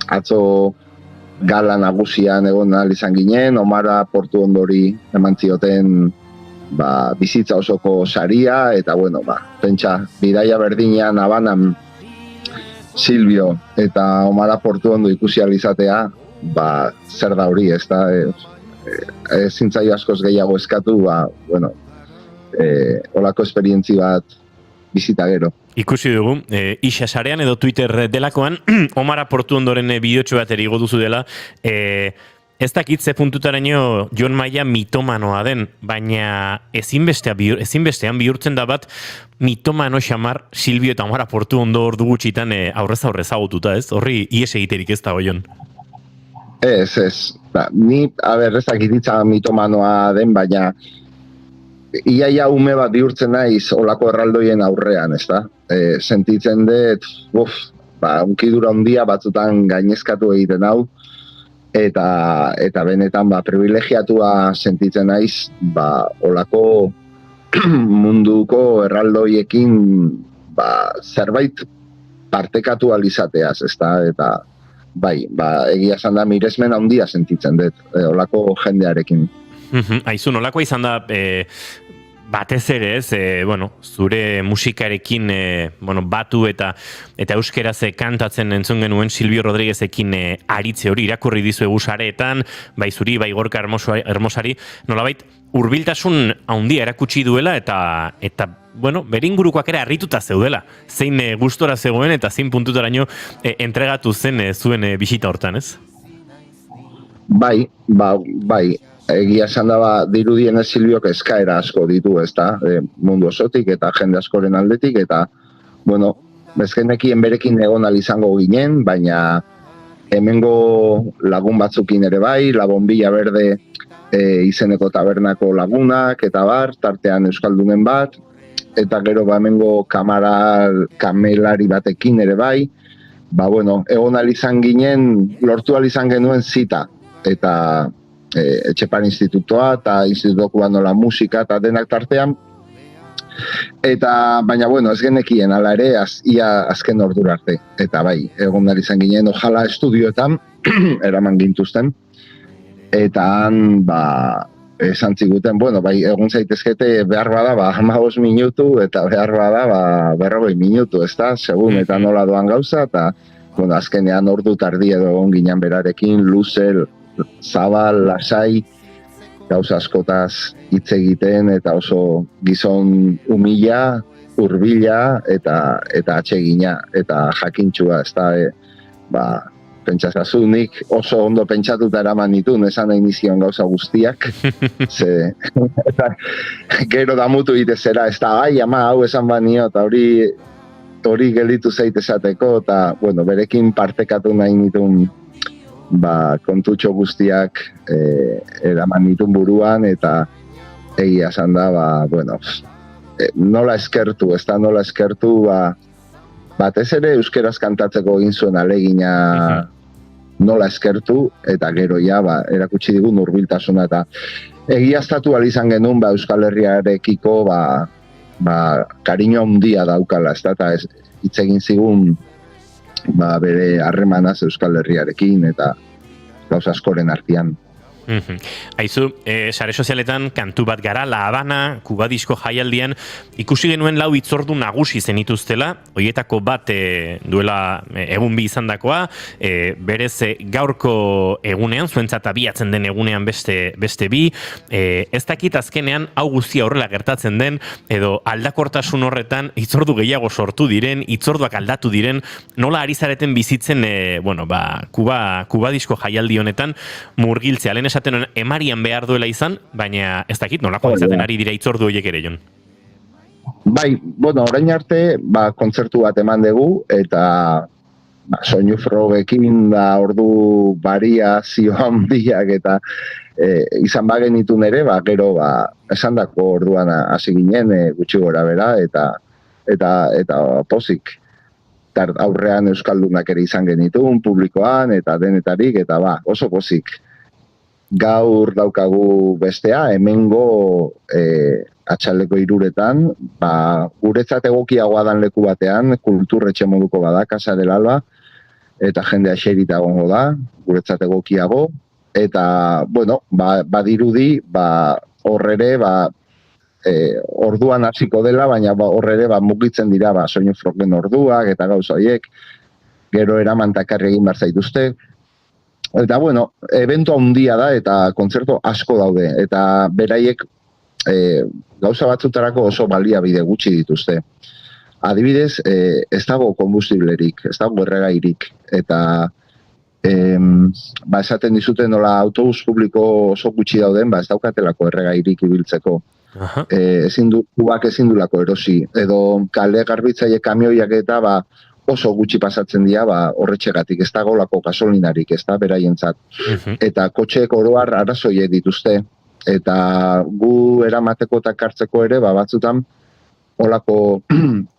atzo gala nagusian egon ahal izan ginen, Omara Portuondori eman zioten bizitza osoko saria, eta pentsa, bidaia berdinean Abanan Silvio eta Omara Portuondo ikusi ahal izatea, zer da hori, ez da, zintzaio askoz gehiago eskatu, olako esperientzi bat bizita gero. Ikusi dugu, Ixa sarean edo Twitter delakoan, Omara Portuondoren bideotxo bat erigo duzu dela, ez dakit ze puntutaraino Jon Maia mitomanoa den, baina ezinbestean bihurtzen da bat mitomano xamar Silvio eta Omara Portuondo ordu gutxitan aurrez agututa, ez? Horri ies egiterik ez dago, Jon? Ez. Ni, ez dakit itza mitomanoa den, baina iaia ume bat bihurtzen naiz olako erraldoien aurrean, ez da? Sentitzen dut, unkidura handia batzutan gainezkatu egiten hau, eta benetan privilegiatua sentitzen naiz olako munduko erraldoiekin zerbait partekatu alizateaz, ez da? Eta egia esan da miresmen handia sentitzen dut olako jendearekin. Aizu, nolakoa izan da batez ere ez, zure musikarekin batu eta euskeraz kantatzen entzun genuen Silvio Rodríguezekin aritze hori irakurri dizuegu sareetan, bai zuri, bai Gorka Hermosari, nolabait hurbiltasun handia erakutsi duela eta bere ingurukoak ere harrituta zeudela, zein gustora zegoen eta zein puntutaraino entregatu zen zuen bisita hortan, ez? Bai. Egia esan da dirudien Silbiok eskaera asko ditu, ez da, mundu osotik eta jende askoren aldetik, eta, bezkenekien berekin egon izango ginen, baina hemengo lagun batzukin ere bai, La Bombilla Verde izeneko tabernako lagunak, eta tartean Euskaldunen bat, eta gero hemengo kamelari batekin ere bai, bueno, egon alizan ginen, lortu alizan genuen zita, eta Etxepare institutoa, eta institutoko nola musika, eta denak tartean, eta, baina, bueno, ez genekien, ala ere, ia azken ordura arte, eta bai, egon alizan ginen, ojala estudioetan, eraman gintuzten, eta han, esan ziguten, bueno, bai, egun zaitezkete behar bada, 15 minutu, eta behar bada, 40 minutu, ez da, segun, eta nola doan gauza, eta, bueno, azkenean ordu tardi edo egon ginen berarekin, luze, zabal, lasai, gauza askotaz hitz egiten, eta oso gizon umila, hurbila, eta atsegina, eta jakintxua, ez da, pentsazazu, nik oso ondo pentsatuta eraman ditun, esan nahi nizion gauza guztiak, eta gero damutu itezera, ez da, ama, hau esan banio, eta hori gelditu zaite esateko, eta, bueno, berekin partekatu nahi nitun, kontutxo guztiak eraman nitun buruan, eta egia esan da, bueno, nola eskertu, ez da, nola eskertu, batez ere euskeraz kantatzeko egin zuen alegina nola eskertu, eta gero erakutsi digun hurbiltasuna, eta egiaztatu izan genuen Euskal Herriarekiko kariño handia daukala, eta hitz egin zigun bere harremanaz Euskal Herriarekin, eta gauza askoren artean. Aizu, sare sozialetan kantu bat gara, La Habana, Kubadisko jaialdian, ikusi genuen 4 hitzordu nagusi zenituztela, hoietako bat duela egun bi izandakoa, berez gaurko egunean, zuentzat abiatzen den egunean beste bi, ez dakit azkenean hau guztia horrela gertatzen den, edo aldakortasun horretan hitzordu gehiago sortu diren, hitzorduak aldatu diren, nola ari zareten bizitzen, Kubadisko jaialdi honetan murgiltzea, lehen esaten emarian behar duela izan, baina ez dakit nolako izaten ari dira hitzordu horiek ere, Jon? Bai, bueno, orain arte, kontzertu bat eman dugu, eta soinu frogekin ordu variazio handiak, eta izan bagenitun ere, gero esandako orduan hasi ginen, gutxi gora bera, eta pozik. Aurrean euskaldunak ere izan genitun, publikoan, eta denetarik, eta oso pozik. Gaur daukagu bestea, hemengo atxaldeko 3etan, guretzat egokiagoa dan leku batean, kulturretxe moduko bada, Casa del Alba, eta jendea xerita gongo da, guretzat egokiago, eta, bueno, badirudi, horrere, orduan hasiko dela, baina horrere, mugitzen dira, soinu frogen orduak, eta gauza horiek, gero eraman takarri egin behar zaituzte. Eta, bueno, eventu handia da, eta kontzertu asko daude, eta beraiek gauza batzutarako oso baliabide gutxi dituzte. Adibidez, ez dago kombustiblerik, ez dago erregairik, eta esaten dizuten nola autobus publiko oso gutxi dauden, ez daukatelako erregairik ibiltzeko. Ezin dulako erosi, edo kale garbitzaile kamioiak eta oso gutxi pasatzen dira, horretxegatik, ez dago lako gasolinarik, ez da beraientzat. Eta kotxeek oroar arazoie dituzte, eta gu eramateko eta kartzeko ere, batzutan, olako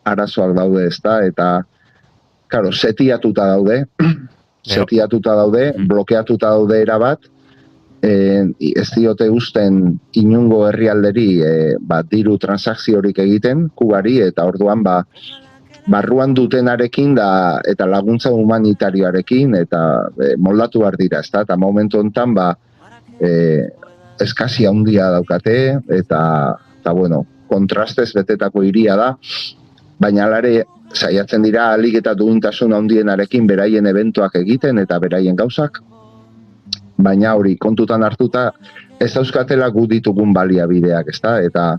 arazoak daude, ez da, eta, karo, setiatuta daude, blokeatuta daude erabat, ez diote usten inungo herrialderi diru transakziorik egiten, kubari, eta orduan, barruan dutenarekin eta laguntza humanitarioarekin eta moldatu behar dira, ez da? Eta momentu honetan eskazia handia daukate eta bueno, kontrastez betetako hiria da, baina alare saiatzen dira alik eta duintasun handienarekin beraien eventuak egiten eta beraien gauzak, baina hori kontutan hartuta ez dauzkatela gu ditugun baliabideak, ez da? Eta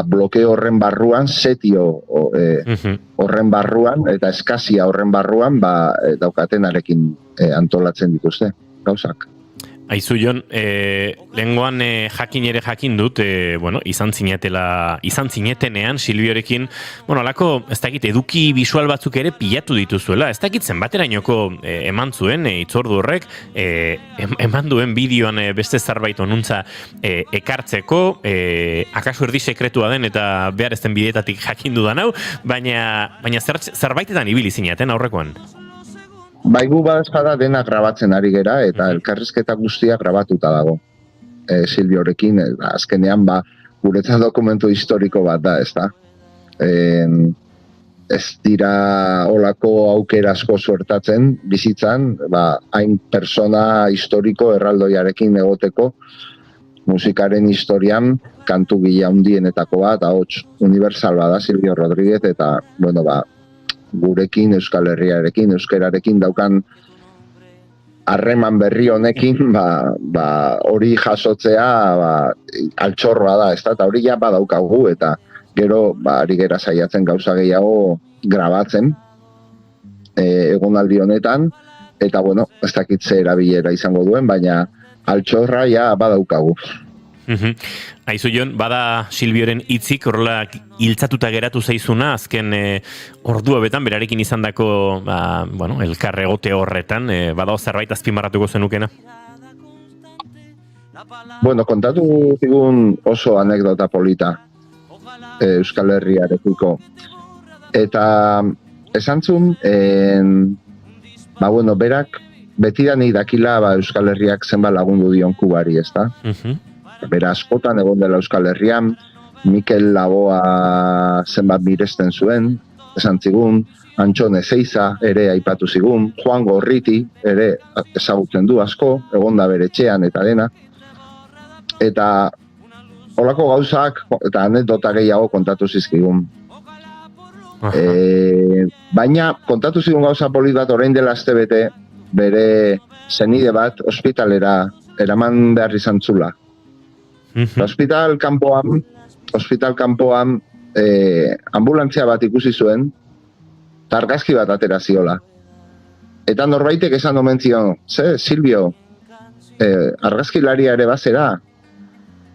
blokeo horren barruan, setio horren barruan, eta eskazia horren barruan daukatenarekin antolatzen dituzte, gauzak. Aizu Jon, lehengoan jakin dut, izan zinetenean Silbiorekin, alako, ez dakit, eduki visual batzuk ere pilatu dituzuela, ez dakit zenbaterainoko eman zuen, itzordu horrek, eman duen bideoan beste zerbait onuntza ekartzeko, akaso erdi sekretua den eta behar ez den bideetatik jakin dudan hau, baina zerbaitetan ibili zinaten aurrekoan. Bai, gu bada dena grabatzen ari gera eta elkarrizketa guztia grabatuta dago. Silbiorekin, azkenean guretzat dokumentu historiko bat da, ez da. Ez dira olako aukera asko suertatzen bizitzan, hain persona historiko erraldoiarekin egoteko musikaren historian kantu gila hundienetako bat, ahots universal bada Silvio Rodríguez eta, gurekin, Euskal Herriarekin, euskerarekin daukan harreman berri honekin, hori jasotzea altxorroa da, ez da, eta hori ja badaukagu, eta gero, ari gera saiatzen gauza gehiago grabatzen egonaldi honetan, eta ez dakit ze erabilera izango duen, baina altxorra ja badaukagu. Aizu Jon, bada Silbioren hitzik horrela hiltzatuta geratu zaizuna, azken ordua betan, berarekin izandako elkarregote horretan, bada zerbait azpimarratuko zenukena? Kontatu zigun oso anekdota polita Euskal Herriarekiko. Eta esan zuen, berak betidan idakila Euskal Herriak zenba lagundu dion Kubari, ez da? Bera askotan egon dela Euskal Herrian, Mikel Laboa zenbat miresten zuen, esan zigun, Antxon Ezeiza ere aipatu zigun, Juan Gorriti ere ezagutzen du asko, egon da bere etxean eta dena. Eta holako gauzak eta anekdota gehiago kontatu zizkigun. Baina kontatu zigun gauza polit bat orain dela astebete bere zenide bat ospitalera eraman behar izan zula. Hospital kanpoan ambulantzia bat ikusi zuen, eta argazki bat atera ziola. Eta norbaitek esan omen zion, Silvio, argazkilaria ere bazera?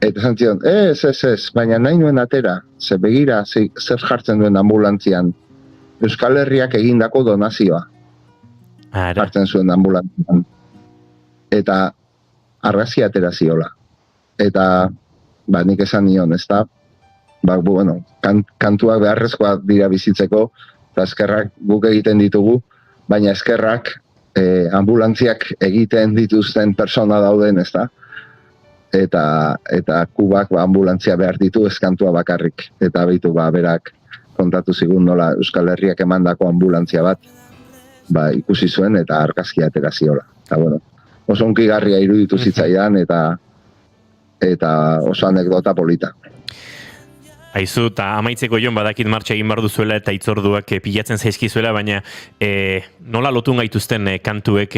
Eta esan zion, ez, baina nahi nuen atera, ze begira zer jartzen duen ambulantzian, Euskal Herriak egindako donazioa. Jartzen zuen ambulantzian. Eta argazki atera ziola. Eta nik esan nion, ez da, kantuak beharrezkoak dira bizitzeko, eta eskerrak guk egiten ditugu, baina eskerrak ambulantziak egiten dituzten persona dauden, ez da, eta Kubak ambulantzia behar ditu eskantua bakarrik, eta berak kontatu zigun nola Euskal Herriak emandako ambulantzia bat ikusi zuen eta argazkia atera ziola. Eta oso hunkigarria iruditu zitzaidan eta oso anekdota polita. Aizu, eta amaitzeko Jon badakit martxa egin behar duzuela eta itzorduak pilatzen zaizkizuela, baina nola lotu gaituzten kantuek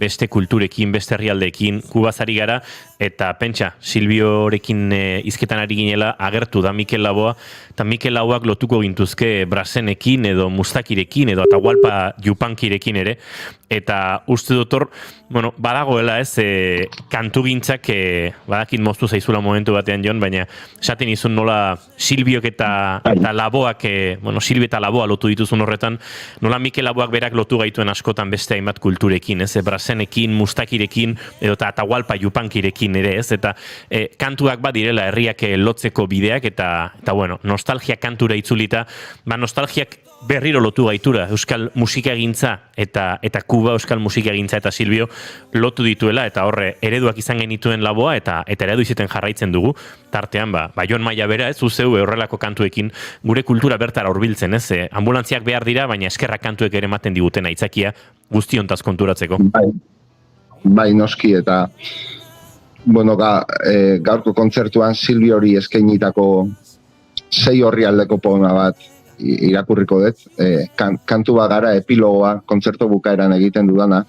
beste kulturekin, beste herrialdeekin, Kubazari gara, eta pentsa, Silbiorekin hizketan ari ginela agertu da Mikel Laboa, eta Mikel Laboak lotuko gintuzke Brasenekin edo Mustakirekin edo Atahualpa Yupankirekin ere, eta uste dut hor, badagoela ez, kantu gintzak, badakit moztu zaizula momentu batean Jon, baina esaten izun nola Silbiok eta Laboak, Silbio eta Laboa lotu dituzun horretan, nola Mikel Laboak berak lotu gaituen askotan beste hainbat kulturekin, ez, Brasenekin, Mustakirekin, edo Atahualpa Yupankirekin ere, ez, eta kantuak badirela herriak lotzeko bideak, eta nostalgia kantura itzulita, nostalgiak berriro lotu gaitura euskal musikagintza eta Kuba euskal musikagintza eta Silbio lotu dituela, eta horre ereduak izan genituen Laboa eta eredu izaten jarraitzen dugu, tartean Jon Maia bera, ez, uzeu horrelako kantuekin gure kultura bertara hurbiltzen, ez, ambulantziak behar dira, baina eskerrak kantuek ere ematen diguten aitzakia guztiontaz konturatzeko. Bai, noski, eta gaurko kontzertuan Silbiori eskainitako 6 orrialdeko poema bat irakurriko dut, kantu bat gara epilogoa kontzertu bukaeran egiten dudana,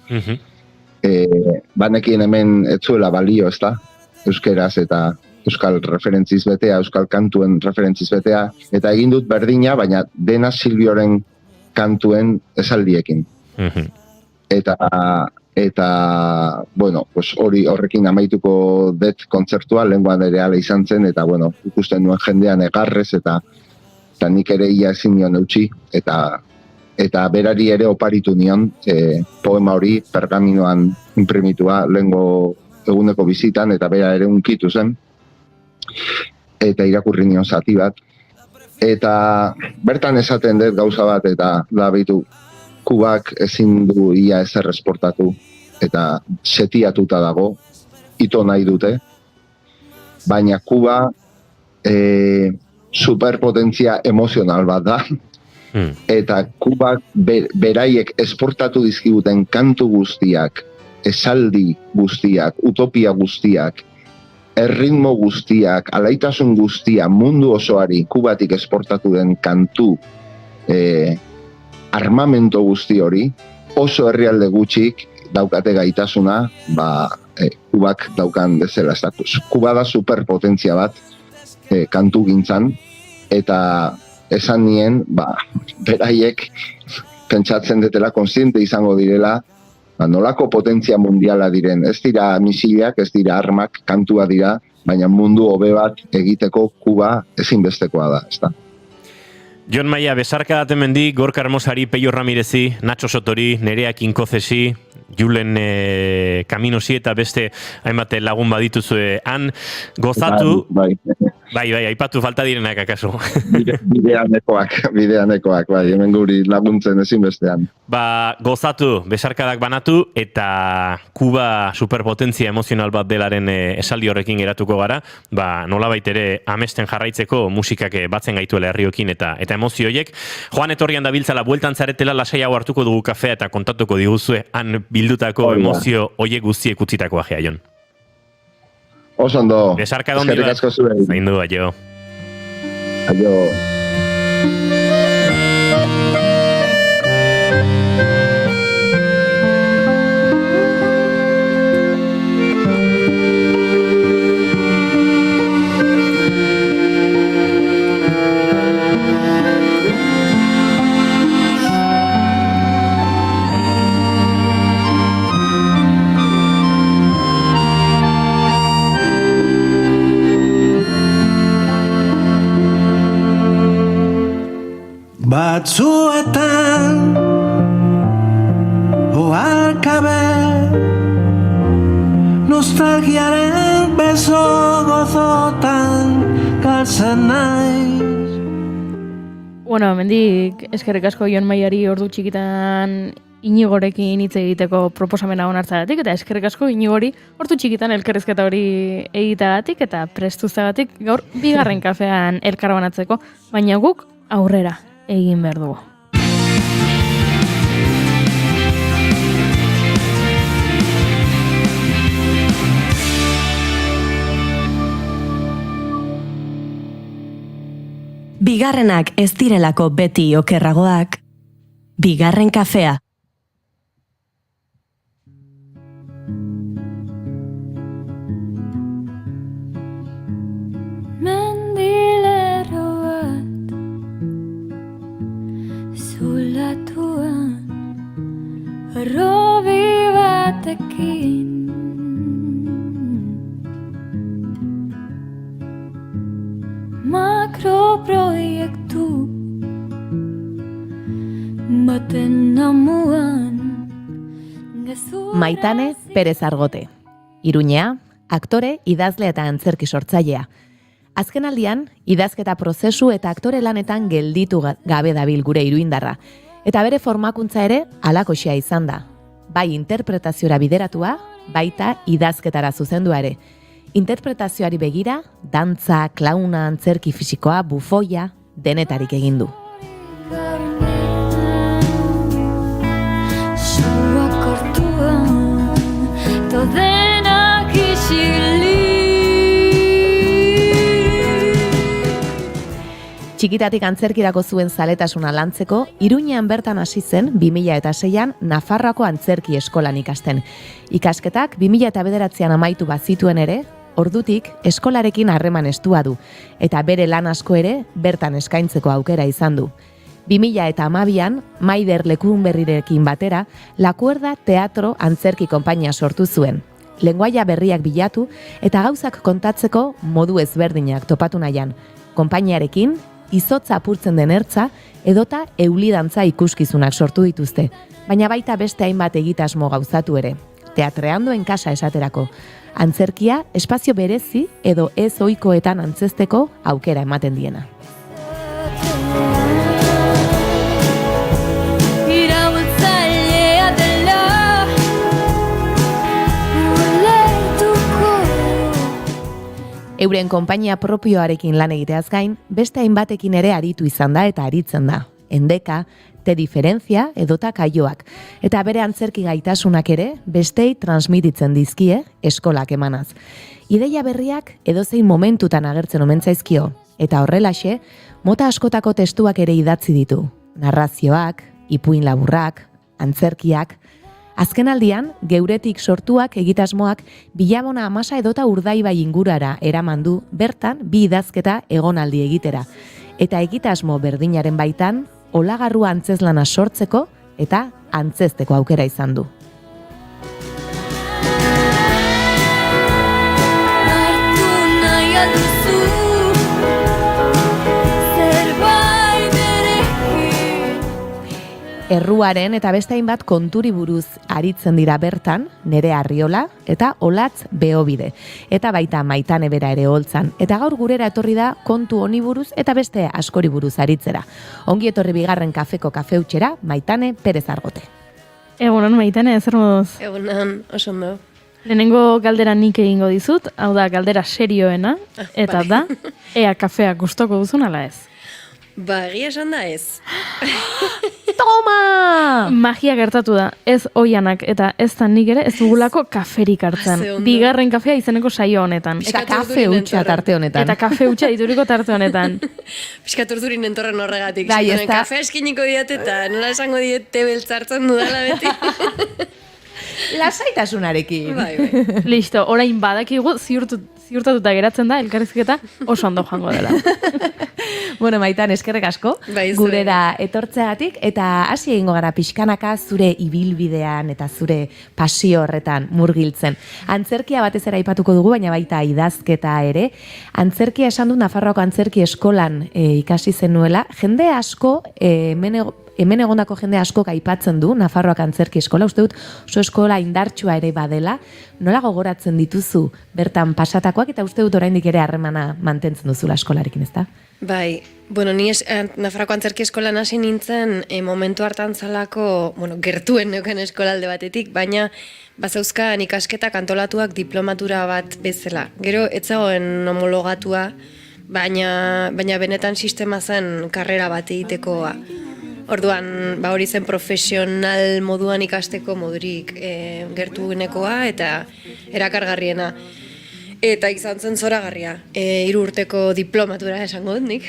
banekien hemen etzuela balio, ez da, euskeraz eta euskal referentziz betea, euskal kantuen referentziz betea, eta egin dut berdina, baina dena Silbioren kantuen esaldiekin. eta, bueno, pues horrekin amaituko dut kontzertua, lehenguan ere ala izan zen, eta, bueno, ikusten nuen jendean egarrez, eta nik ere ia ezin nion eutxi, eta berari ere oparitu nion poema hori pergaminoan imprimitua lehengo eguneko bizitan, eta bera ere unkitu zen, eta irakurri nion zati bat, eta bertan esaten dut gauza bat, eta da bitu, Kubak ezin du ia ezer esportatu, eta setiatuta dago, ito nahi dute, baina Kuba superpotentzia emozional bat da, eta Kubak beraiek esportatu dizkiguten kantu guztiak, esaldi guztiak, utopia guztiak, erritmo guztiak, alaitasun guztia mundu osoari Kubatik esportatu den kantu armamento guzti hori, oso herrialde gutxik daukate gaitasuna, Kubak daukan bezala estatus. Kuba da superpotentzia bat kantu gintzan, eta esan nien, beraiek pentsatzen detela, konsiente izango direla, nolako potentzia mundiala diren. Ez dira misilak, ez dira armak, kantua dira, baina mundu hobe bat egiteko Kuba ezinbestekoa da, ezta? Jon Maia, besarka daten mendi, Gorka Hermosari, Peio Ramirezi, Nacho Sotori, Nerea Kinkozesi, Julen Kaminosi eta beste hainbat lagun badituzue han, gozatu, bai, aipatu falta direnak akaso. Bideanekoak, bai, hemen guri laguntzen ezinbestean. Gozatu, besarkadak banatu, eta Kuba superpotentzia emozional bat delaren esaldi horrekin geratuko gara, nolabait ere amesten jarraitzeko musikak batzen gaituela herriokin eta emozioiek. Joan etorrian da biltzala, bueltan zaretela lasaiago hartuko dugu kafea eta kontatuko diguzue han bildutako emozio oiek guztiek utzitako ajea, Jon. Oso ondo. Besarka dondi bat. Zaindu, aio. Aio. Batzuetan oarkabe nostalgiaren beso gozotan galtzen naiz. Bueno, mendik eskerrik asko Jon Maiari ordu txikitan Inigorekin hitz egiteko proposamena onartzagatik, eta eskerrik asko Inigori ordu txikitan elkarrizketa hori egiteagatik eta prestuzagatik gaur bigarren kafean elkarbanatzeko, baina guk aurrera egin behar dugu. Bigarrenak ez direlako beti okerragoak, bigarren kafea. Mendilero bat zulatuan robi batekin makroproiektu baten namuan Maitane Perez Argote. Iruñea, aktore, idazle eta antzerki sortzailea. Azkenaldian, idazketa prozesu eta aktore lanetan gelditu gabe dabil gure iruindarra. Eta bere formakuntza ere halakoxea izan da. Bai interpretaziora bideratua, baita idazketara zuzendua ere. Interpretazioari begira, dantza, klauna, antzerki fisikoa, bufoia, denetarik egin du. Txikitatik antzerkirako zuen zaletasuna lantzeko, Iruñean bertan hasi zen 2006an Nafarroako antzerki eskolan ikasten. Ikasketak 2009an amaitu bazituen ere, ordutik eskolarekin harreman estua du, eta bere lan asko ere bertan eskaintzeko aukera izan du. 2012an, Maider Lekunberrirekin batera, La Cuerda Teatro Antzerki konpainia sortu zuen. Lengoaia berriak bilatu eta gauzak kontatzeko modu ezberdinak topatu nahian. Konpainiarekin, izotza apurtzen den ertza, edota eulidantza ikuskizunak sortu dituzte, baina baita beste hainbat egitasmo gauzatu ere. Teatreandoen kasa esaterako. Antzerkia espazio berezi edo ez ohikoetan antzesteko aukera ematen diena. Euren konpainia propioarekin lan egiteaz gain, beste hainbatekin ere aritu izan da eta aritzen da. Endeka, Te Diferentzia edota Kaioak. Eta bere antzerki gaitasunak ere bestei transmititzen dizkie eskolak emanaz. Ideia berriak edozein momentutan agertzen omen zaizkio. Eta horrelaxe, mota askotako testuak ere idatzi ditu. Narrazioak, ipuin laburrak, antzerkiak. Azkenaldian, geuretik sortuak egitasmoak Bilabona Amasa edota Urdaibai ingurara eraman du bertan bi idazketa egonaldi egitera. Eta egitasmo berdinaren baitan, olagarrua antzeslana sortzeko eta antzesteko aukera izan du. Erruaren eta beste hainbat konturi buruz aritzen dira bertan, Nere Arriola eta Olatz Beobide. Eta baita Maitane bera ere holtzan. Eta gaur gurera etorri da kontu honi buruz eta beste askori buruz aritzera. Ongi etorri bigarren kafeko kafeutxera, Maitane Perez Argote. Egunon, Maitane, zer moduz? Egunon, oso ondo. Lehenengo galdera nik egingo dizut, hau da galdera serioena, eta da, ea kafea gustoko duzun ala ez? Ba, egia esan da ez. Toma! Magia gertatu da, ez oianak eta ez da nik ere ez dugulako kaferik hartzen. Bigarren kafea izeneko saio honetan. Eta kafe hutsa tarte honetan. Eta kafe hutsa dituriko tarte honetan. Piskat urdurin entorren horregatik. Bai, ez da. Kafe eskiniko diat eta nola esango diet tebeltzartzen dudala beti. Lasaitasunarekin. Bai. Listo, orain badakigu ziurtatuta geratzen da elkarrizketa oso ondo joango dela. Bueno, Maitan, eskerrek asko, gurera etortzeagatik, eta hasi egingo gara pixkanaka zure ibilbidean eta zure pasio horretan murgiltzen. Antzerkia batez ere aipatuko dugu, baina baita idazketa ere. Antzerkia esan du Nafarroako Antzerki Eskolan ikasi zenuela. Jende asko, hemen egondako jende asko aipatzen du Nafarroak Antzerki Eskola, uste dut oso eskola indartsua ere badela, nola gogoratzen dituzu bertan pasatakoak, eta uste dut oraindik ere harremana mantentzen duzula eskolarekin, ezta? Bai, bueno, ni Nafarroako Antzerki Eskolan hasi nintzen momentu hartan zalako, gertuen neuken eskolalde batetik, baina bazauzkan ikasketak antolatuak diplomatura bat bezala. Gero, ez zegoen homologatua, baina benetan sistema zen karrera bat egitekoa. Orduan, hori zen profesional moduan ikasteko modurik gertuenekoa eta erakargarriena. Eta izan zen zoragarria. 3 urteko diplomatura esango dut nik.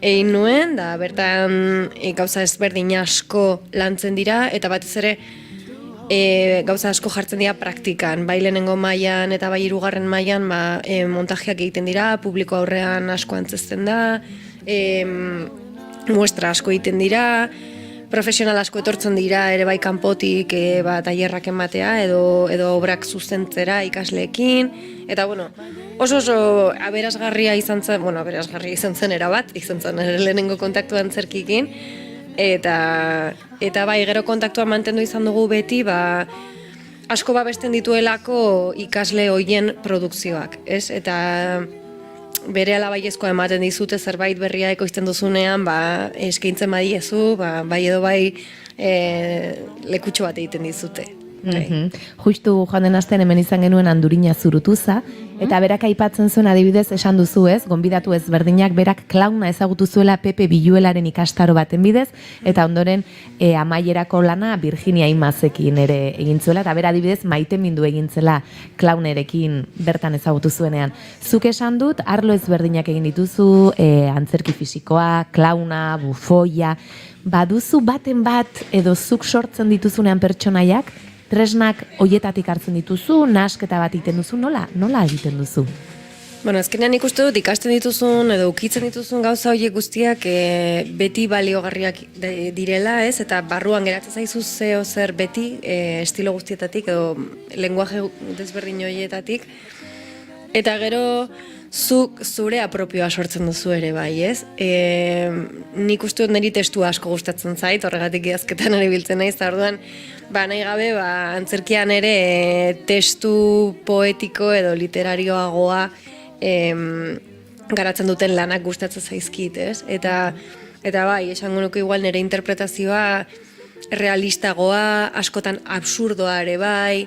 Egin nuen, da bertan gauza ezberdin asko lantzen dira, eta batez ere gauza asko jartzen dira praktikan. Bai lehenengo mailan eta bai 3. mailan montajeak egiten dira, publiko aurrean asko antzesten da, muestra asko egiten dira, profesional asko etortzen dira ere bai kanpotik tailerrak ematea edo obrak zuzentzera ikasleekin, eta oso aberasgarria izan zen erabat, izan zen lehenengo kontaktua antzerkikin, eta bai gero kontaktua mantendu izan dugu beti, asko babesten dituelako ikasle hoien produkzioak, ez? Eta bere alabaiezkoa ematen dizute zerbait berria ekoizten duzunean, eskaintzen badiezu, bai edo bai lekutxo bat egiten dizute. Justu joan den astean hemen izan genuen Andurina Zurutuza, eta berak aipatzen zuen adibidez esan duzu ez, gonbidatu ezberdinak berak klauna ezagutu zuela Pepe Biluelaren ikastaro baten bidez, eta ondoren amaierako lana Virginia Imazekin ere egin zuela, eta bera adibidez maitemindu egin zela klaunerekin bertan ezagutu zuenean. Zuk esan dut, arlo ezberdinak egin dituzu, antzerki fisikoa, klauna, bufoia, baduzu baten bat edo zuk sortzen dituzunean pertsonaiak, tresnak hoietatik hartzen dituzu, nasketa bat egiten duzu, nola egiten duzu? Bueno, azkenean ikuste dut ikasten dituzun edo ukitzen dituzun gauza horiek guztiak beti baliogarriak direla, ez? Eta barruan geratzen zaizu zeo zer beti estilo guztietatik edo lenguaje desberdin horietatik. Eta gero zuk zure apropioa sortzen duzu ere bai, ez? Nik uste dut niri testu asko gustatzen zait, horregatik idazketan ere biltzen naiz, eta orduan nahi gabe, antzerkian ere testu poetiko edo literarioagoa garatzen duten lanak gustatzen zaizkit, ez? Eta bai, esango nuke igual nire interpretazioa realistagoa, askotan absurdoa ere bai,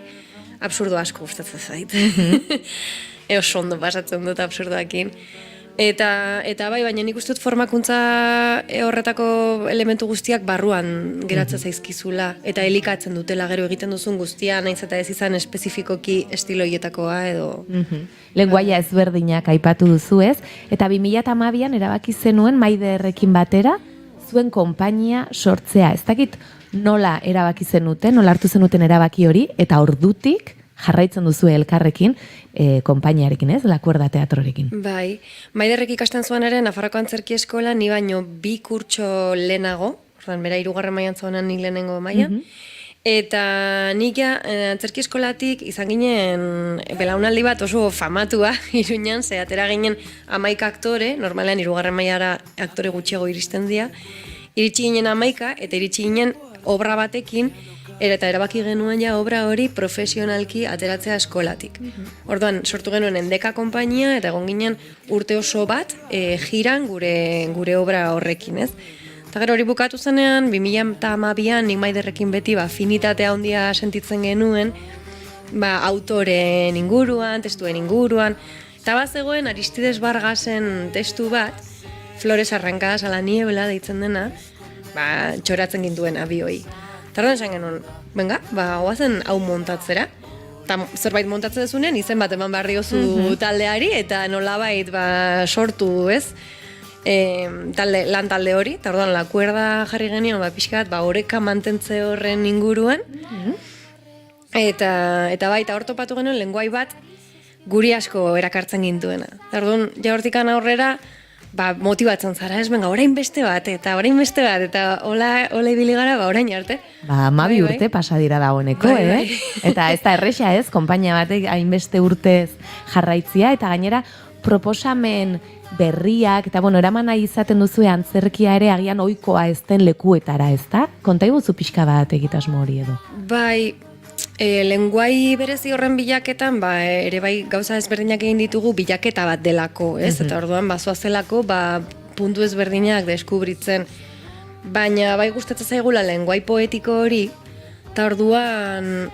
absurdo asko gustatzen zait. Oso ondo pasatzen dut absurdoakin. Eta bai, baina nik uste dut formakuntza horretako elementu guztiak barruan geratzen zaizkizula, eta elikatzen dutela gero egiten duzun guztia, naiz eta ez izan espezifikoki estilo hietakoa edo... Lenguaia ezberdinak aipatu duzu ez, eta 2012an erabaki zenuen Maiderrekin batera, zuen konpainia sortzea. Ez dakit nola erabaki zenuten, nola hartu zenuten erabaki hori, eta ordutik jarraitzen duzu elkarrekin, konpainiarekin, ez? La Cuerda teatrorekin. Bai, Maiderrek ikasten zuen ere Nafarroako Antzerki Eskola, ni baino 2 kurtso lehenago, orduan bera 3. mailan zuenan nik lehenengo maila, eta nik Antzerki Eskolatik izan ginen belaunaldi bat oso famatua Iruñan, ze atera ginen 11 aktore, normalean 3. mailara aktore gutxiago iristen dira, iritsi ginen 11 eta iritsi ginen obra batekin, eta erabaki genuen ja obra hori profesionalki ateratzea eskolatik. Orduan, sortu genuen Endeka konpainia, eta egon ginen urte oso bat jiran gure obra horrekin, ez? Eta gero hori bukatu zenean, 2012an nik Maiderrekin beti afinitatea handia sentitzen genuen, autoren inguruan, testuen inguruan, eta bazegoen Aristides Vargasen testu bat, Flores arrancadas a la niebla deitzen dena, txoratzen gintuen abioi. Tardan esan genuen, venga, oazen hau montatzera. Eta zerbait montatzen dezunean, izen bat eman behar diozu taldeari, eta nolabait sortu, ez? Lan talde hori, eta orduan La Cuerda jarri genion, pixkat, oreka mantentze horren inguruan. Eta hor topatu genuen lenguai bat guri asko erakartzen gintuena. Eta orduan, ja hortikan aurrera, motibatzen zara, ez, venga, orain beste bat, eta hola ibili gara, orain arte. 12 urte pasa dira dagoeneko, Eta ez da erresa ez, konpainia batek hainbeste urtez jarraitzia, eta gainera proposamen berriak, eta eraman nahi izaten duzu antzerkia ere agian ohikoa ez den lekuetara, ez da? Konta iguzu pixka bat egitasmo hori edo? Bai, lenguai berezi horren bilaketan, ere bai gauza ezberdinak egin ditugu bilaketa bat delako, ez? Eta orduan bazoazelako, puntu ezberdinak deskubritzen. Baina bai gustatzen zaigula lenguai poetiko hori, eta orduan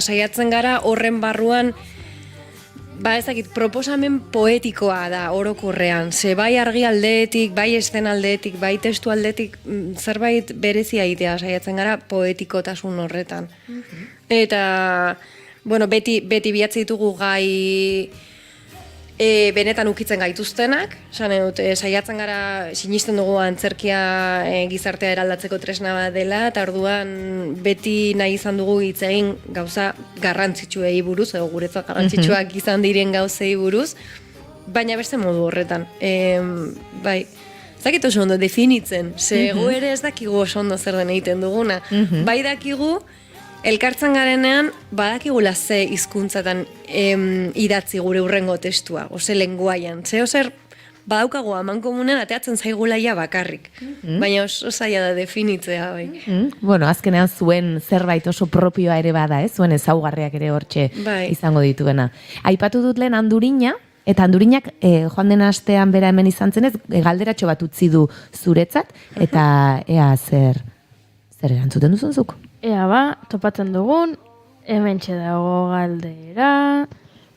saiatzen gara horren barruan ezakit, proposamen poetikoa da orokorrean. Ze bai argi aldeetik, bai eszen aldeetik, bai testu aldeetik, zerbait berezia egitea saiatzen gara poetikotasun horretan. Eta, beti bihatze ditugu gai benetan ukitzen gaituztenak, saiatzen gara, sinisten dugu antzerkia gizartea eraldatzeko tresna bat dela, eta orduan beti nahi izan dugu hitz egin gauza garrantzitsuei buruz, edo guretzat garrantzitsuak izan diren gauzei buruz, baina beste modu horretan. Bai, ez dakit oso ondo definitzen, ze gu ere ez dakigu oso ondo zer den egiten duguna. Bai dakigu, elkartzen garenean, badakigula ze hizkuntzatan idatzi gure hurrengo testua, ose lenguaian. Zer badaukago amankomunean ateatzen zaigula ja bakarrik. Baina oso zaila da definitzea, bai. Azkenean zuen zerbait oso propioa ere bada, zuen ezaugarriak ere hortxe izango dituena. Aipatu dut lehen Andurina, eta Andurinak joan den astean bera hemen izan zenez, galderatxo bat utzi du zuretzat, eta ea zer erantzuten duzunzuk? Ea topatzen dugun, hementxe dago galdera.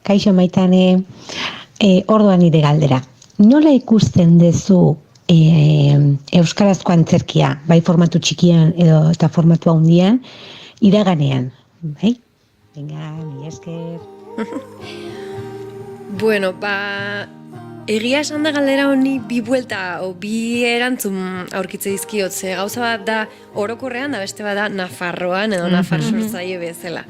Kaixo Maitane, orduan nire galdera. Nola ikusten duzu euskarazko antzerkia, bai formatu txikian edo eta formatu handian, iraganean? Bai? Venga, mi esker. Egia esan da galdera honi bi buelta o bi erantzun aurkitze dizkiot, ze gauza bat da orokorrean da beste bat da Nafarroan edo Nafar sortzaile bezala.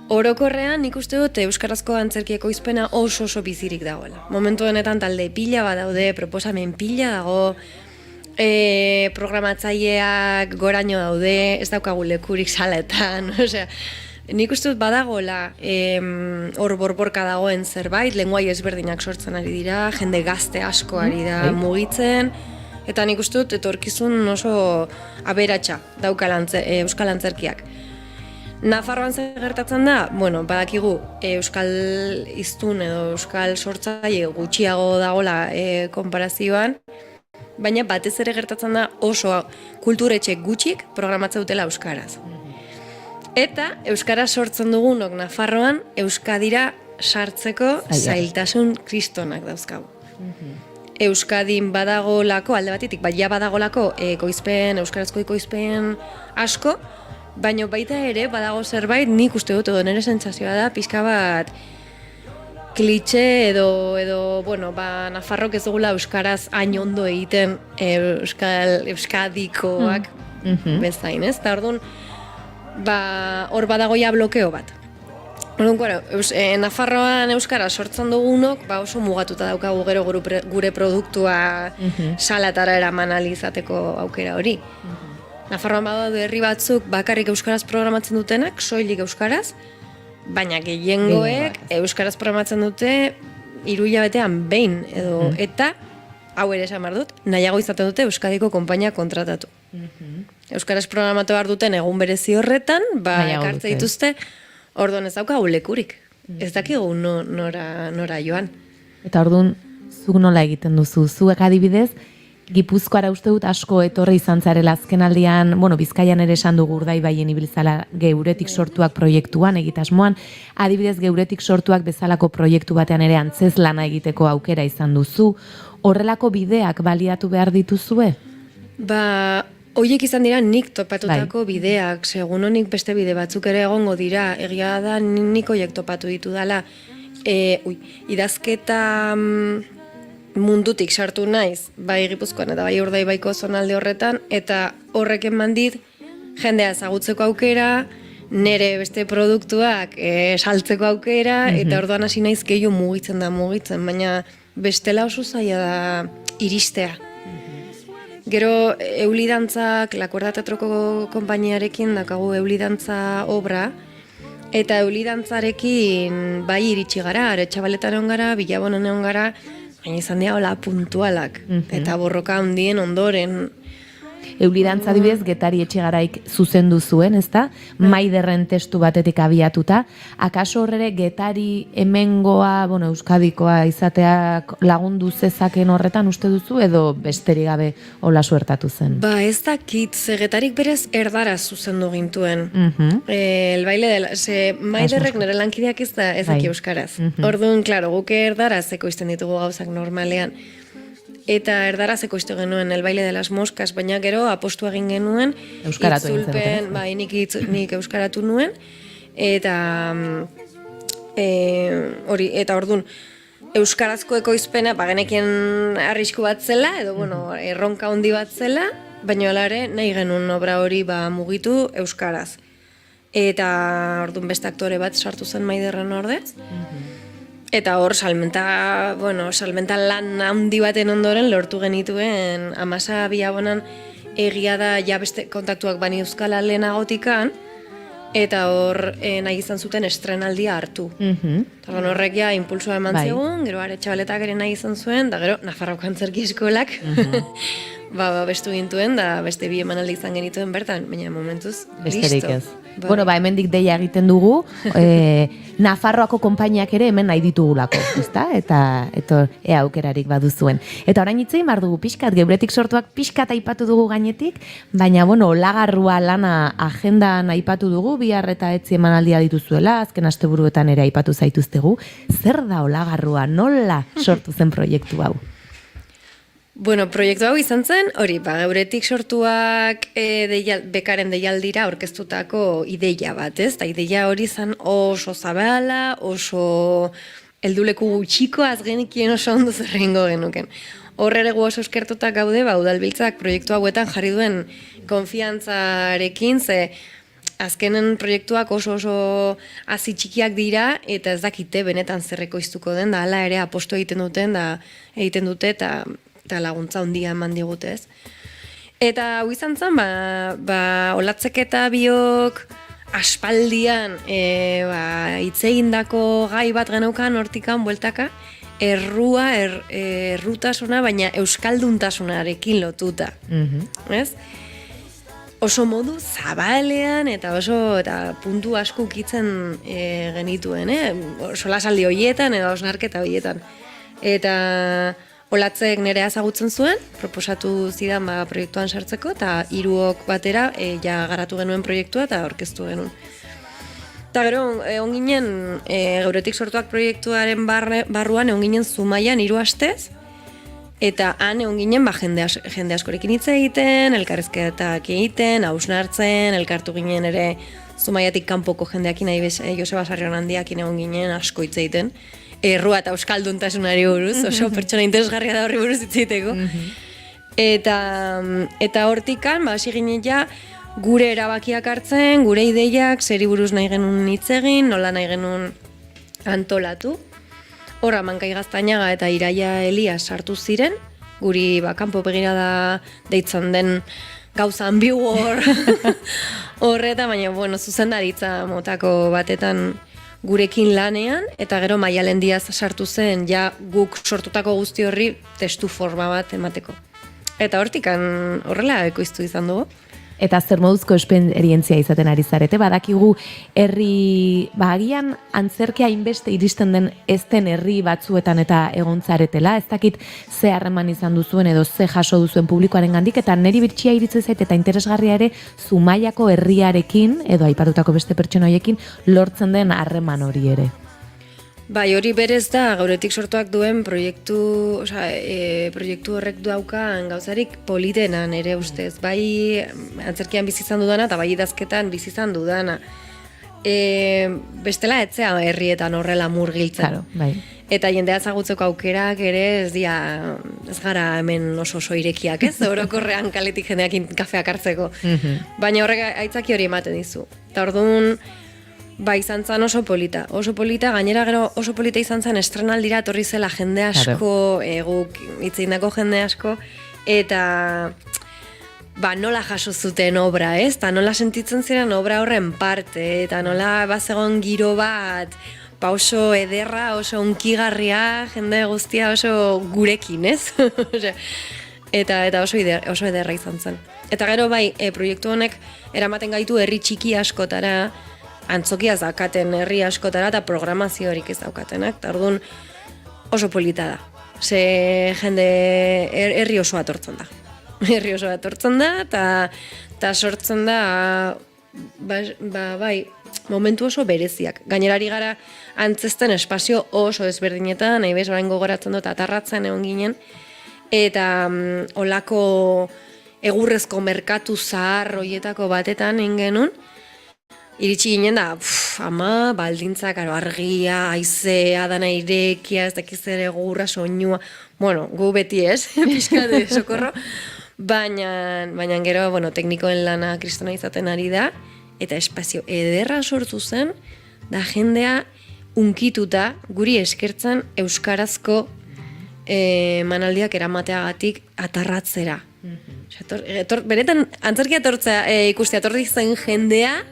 orokorrean nik uste dut euskarazko antzerki ekoizpena oso bizirik dagoela. Momentu honetan talde pila bat daude, proposamen pila dago, programatzaileak goraino daude, ez daukagu lekurik saletan, osea, nik uste dut badagoela hor borborka dagoen zerbait, lenguai ezberdinak sortzen ari dira, jende gazte asko ari da mugitzen, eta nik uste dut etorkizun oso aberatsa daukala euskal antzerkiak. Nafarroan zer gertatzen da, bueno, badakigu euskal hiztun edo euskal sortzaile gutxiago dagola konparazioan, baina batez ere gertatzen da oso kulturetxe gutxik programatzen dutela euskaraz. Eta euskaraz sortzen dugunok Nafarroan Euskadira sartzeko zailtasun kristonak dauzkagu. Euskadin badagolako, alde batetik, ja badagolako euskarazko ekoizpen asko, baina baita ere badago zerbait, nik uste dut edo nire sentsazioa da, pixka bat klitxe edo bueno, Nafarrok ez dugula euskaraz hain ondo egiten euskadikoak bezain, ez? Eta orduan, hor badagoia blokeo bat. Orduan, Nafarroan euskara sortzen dugunok, oso mugatuta daukagu gero gure produktua salatara eraman ahal izateko aukera hori. Nafarroan badaude herri batzuk bakarrik euskaraz programatzen dutenak, soilik euskaraz, baina gehiengoek euskaraz programatzen dute 3 hilabetean behin edo eta hau ere esan behar dut, nahiago izaten dute Euskadiko konpainia kontratatu. Euskaraz programatu behar duten egun berezi horretan, ekartze dituzte, orduan ez daukagu lekurik. Ez dakigu nora joan. Eta orduan, zuk nola egiten duzu? Zuek adibidez, Gipuzkoara uste dut asko etorri izan zarela azkenaldian, Bizkaian ere esan dugu Urdaibaien ibiltzala geuretik sortuak proiektuan egitasmoan, adibidez geuretik sortuak bezalako proiektu batean ere antzez lana egiteko aukera izan duzu. Horrelako bideak baliatu behar dituzue? Hoiek izan dira nik topatutako bideak, segun honik beste bide batzuk ere egongo dira, egia da nik hoiek topatu ditu dela. Idazketa mundutik sartu naiz, bai Gipuzkoan eta bai Urdaibaiko zonalde horretan, eta horrek eman dit jendea ezagutzeko aukera, nire beste produktuak saltzeko aukera, eta orduan hasi naiz gehiago mugitzen, baina bestela oso zaila da iristea. Gero Eulidantzak, Lakorda Teatroko konpainiarekin dakagu Eulidantza obra, eta Eulidantzarekin bai iritsi gara, Aretxabaletan egon gara, Bilabonen egon gara, baina izan dira hola puntualak, eta borroka handien ondoren. Eulidantza adibidez Getari Etxegaraik zuzendu zuen, ezta? Maiderren testu batetik abiatuta. Akaso horre Getari hemengoa, Euskadikoa izateak lagundu zezaken horretan uste duzu edo besterik gabe hola suertatu zen? Ez dakit, Getarik berez erdaraz zuzendu gintuen. El baile dela, Maiderrek nire lankideak ez daki euskaraz. Orduan, klaro, guke erdaraz ekoizten ditugu gauzak normalean. Eta erdaraz ekoiztu genuen El baile de las moscas, baina gero apostu egin genuen itzulpen, nik euskaratu nuen, eta orduan euskarazko ekoizpena genekien arrisku bat zela, edo erronka handi bat zela, baina alare nahi genuen obra hori mugitu euskaraz. Eta orduan beste aktore bat sartu zen Maiderren ordez. Eta hor, salmenta lan handi baten ondoren lortu genituen Amasa Bilabonan egia da ja beste kontaktuak bani euskala lehenagotikan, eta hor nahi izan zuten estrenaldia hartu. Horrek ja impulsua eman zegoen, gero Aretxabaletak ere nahi izan zuen, da gero Nafarroko Antzerki Eskolak bestu gintuen, da beste 2 emanaldi izan genituen bertan, baina momentuz, besterik ez. Hemendik deia egiten dugu, Nafarroako konpainiak ere hemen nahi ditugulako, ezta? Eta ea aukerarik baduzuen. Eta orain hitz egin behar dugu pixkat, geuretik sortuak pixkat aipatu dugu gainetik, baina olagarrua lana agendan aipatu dugu, bihar eta etzi emanaldia dituzuela, azken asteburuetan ere aipatu zaituztegu. Zer da olagarrua, nola sortu zen proiektu hau? Proiektu hau izan zen, geuretik sortuak bekaren deialdira aurkeztutako ideia bat, ez? Ideia hori zen oso zabala, oso helduleku gutxiko, azgenikien oso ondo zerrengo genuken. Horre gu oso eskertutak gaude, Udalbiltzak proiektu hauetan jarri duen konfiantzarekin, ze azkenen proiektuak oso hazi txikiak dira, eta ez dakite benetan zerreko iztuko den, da hala ere aposto egiten dute, eta laguntza handia eman digute, ez. Eta hau izan zen, Olatzek eta biok aspaldian hitz egindako gai bat geneukan hortikan bueltaka, errutasuna, baina euskalduntasunarekin lotuta. Ez? Oso modu zabalean eta puntu asko ukitzen genituen, solasaldi horietan edo osnarketa horietan. Eta Olatzek nerea ezagutzen zuen, proposatu zidan proiektuan sartzeko, eta 3 batera ja garatu genuen proiektua eta aurkeztu genuen. Eta gero, egon ginen, Geuretik Sortuak proiektuaren barruan egon ginen Zumaian 3 astez, eta han egon ginen jende askorekin hitz egiten, elkarrizketak egiten, hausnartzen, elkartu ginen ere Zumaiatik kanpoko jendeakin, Joseba Sarrionandiakin egon ginen asko hitz egiten, errua eta euskalduntasunari buruz, oso pertsona interesgarria da horri buruz hitz egiteko. Eta hortikan, hasi ginen ja, gure erabakiak hartzen, gure ideiak, zeri buruz nahi genuen hitz egin, nola nahi genuen antolatu. Horra, Mankai Gaztainaga eta Iraia Elias sartu ziren, guri kanpo begirada deitzen den gauza ambiguor horreta, baina zuzendaritza motako batetan gurekin lanean, eta gero Maialen Diaz sartu zen, ja guk sortutako guzti horri testu forma bat emateko. Eta hortikan horrela ekoiztu izan dugu. Eta zer moduzko esperientzia izaten ari zarete, badakigu herri, agian antzerkia hainbeste iristen den ez den herri batzuetan eta egontzaretela, ez dakit ze harreman izan duzuen edo ze jaso duzuen publikoaren gandik, eta niri bitxia iritze zait eta interesgarria ere Zumaiako herriarekin, edo aipatutako beste pertsona horiekin, lortzen den harreman hori ere. Bai, hori berez da, Geuretik Sortuak duen proiektu horrek daukan gauzarik politenan ere ustez. Bai, antzerkian bizi izan dudana eta bai idazketan bizi izan dudana. Bestela etzea herrietan horrela murgiltzen. Claro, bai. Eta jendea ezagutzeko aukerak ere ez gara hemen oso irekiak, ez? Orokorrean kaletik jendeakin kafeak hartzeko. Baina horrek aitzaki hori ematen dizu. Eta orduan, izan zen oso polita, gainera gero oso polita izan zen estrenaldira etorri zela jende asko, guk hitzeindako jende asko, eta nola jaso zuten obra, ez? Eta nola sentitzen ziren obra horren parte, eta nola bazegon giro bat, oso ederra, oso unkigarria, jende guztia oso gurekin, ez? Eta oso ederra izan zen. Eta gero proiektu honek eramaten gaitu herri txiki askotara, antzokiaz daukaten herri askotara eta programazio horik ez daukatenak, eta orduan oso polita da. Ze jende herri osoa etortzen da. Herri osoa etortzen da, eta sortzen da, momentu oso bereziak. Gainerari gara antzesten espazio oso ezberdinetan, nahi bez, orain gogoratzen dut, atarratzen egon ginen, eta olako egurrezko merkatu zahar hoietako batetan ingenun, iritsi ginen da, baldintzak, argia, haizea, dana irekia, ez dakiz ere egurra, soinua, gu beti ez, pixka de sokorro, baina gero, teknikoen lana kristona izaten ari da, eta espazio ederra sortu zen, da jendea unkituta guri eskertzen euskarazko manaldiak eramateagatik atarratzera. Benetan, antzerkia ikustea etorri zen jendea,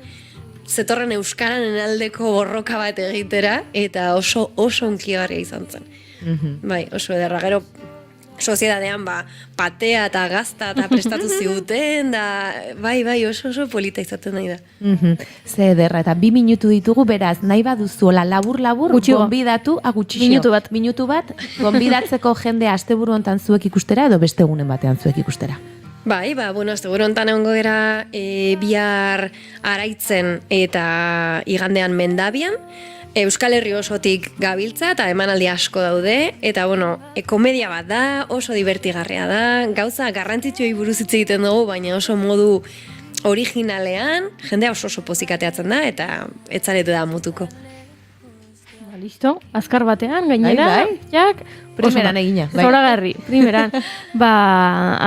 zetorren euskaranen aldeko borroka bat egitera, eta oso unkigarria izan zen. Bai, oso ederra. Gero, soziedadean, patea eta gazta eta prestatu ziguten, bai, oso polita izaten nahi da. Ze ederra, eta 2 minutu ditugu, beraz, nahi baduzuela labur, gonbidatu, minutu bat, gonbidatzeko jende asteburu hontan zuek ikustera, edo beste egunen batean zuek ikustera. Bai, asteburu hontan egongo gara bihar Araitzen eta igandean Mendabian, Euskal Herri osotik gabiltza eta emanaldi asko daude, eta komedia bat da, oso divertigarria da, gauza garrantzitsuei buruz hitz egiten dugu, baina oso modu originalean, jendea oso pozikateatzen da, eta etzaretu da mutuko. Listo, azkar batean, gainera, Bai. jak, Primeran egina, bai. Zoragarri, primeran.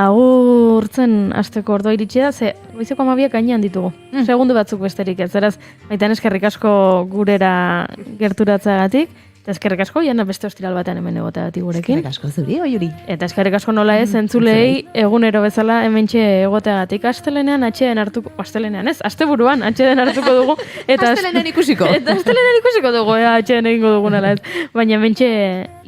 Agurtzen asteko ordua iritsi da, ze goizeko 12 gainean ditugu. Segundu batzuk besterik ez, eraz, baitan eskerrik asko gurera gerturatzagatik, eta eskerrik asko, jana beste ostiral batean hemen egoteagatik gurekin. Eskerrik asko zuri, oiuri. Eta eskerrik asko nola ez, entzulei egunero bezala hementxe egoteagatik. Astelenean asteburuan atxeden hartuko dugu. Eta Astelenean ikusiko. Eta astelenean ikusiko dugu, atxeden egingo dugunala ez. Baina hementxe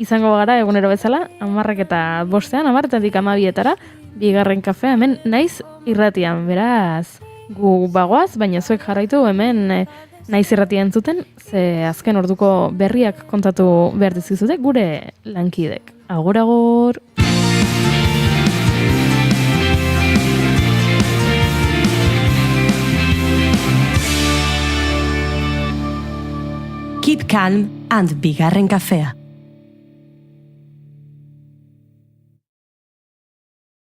izango gara egunero bezala, 10:05, 10:12, bigarren kafea hemen naiz irratian, beraz, gu bagoaz, baina zuek jarraitu hemen naiz irratia entzuten, ze azken orduko berriak kontatu behar dizkizute gure lankidek. Agur, agur! Keep calm and bigarren kafea.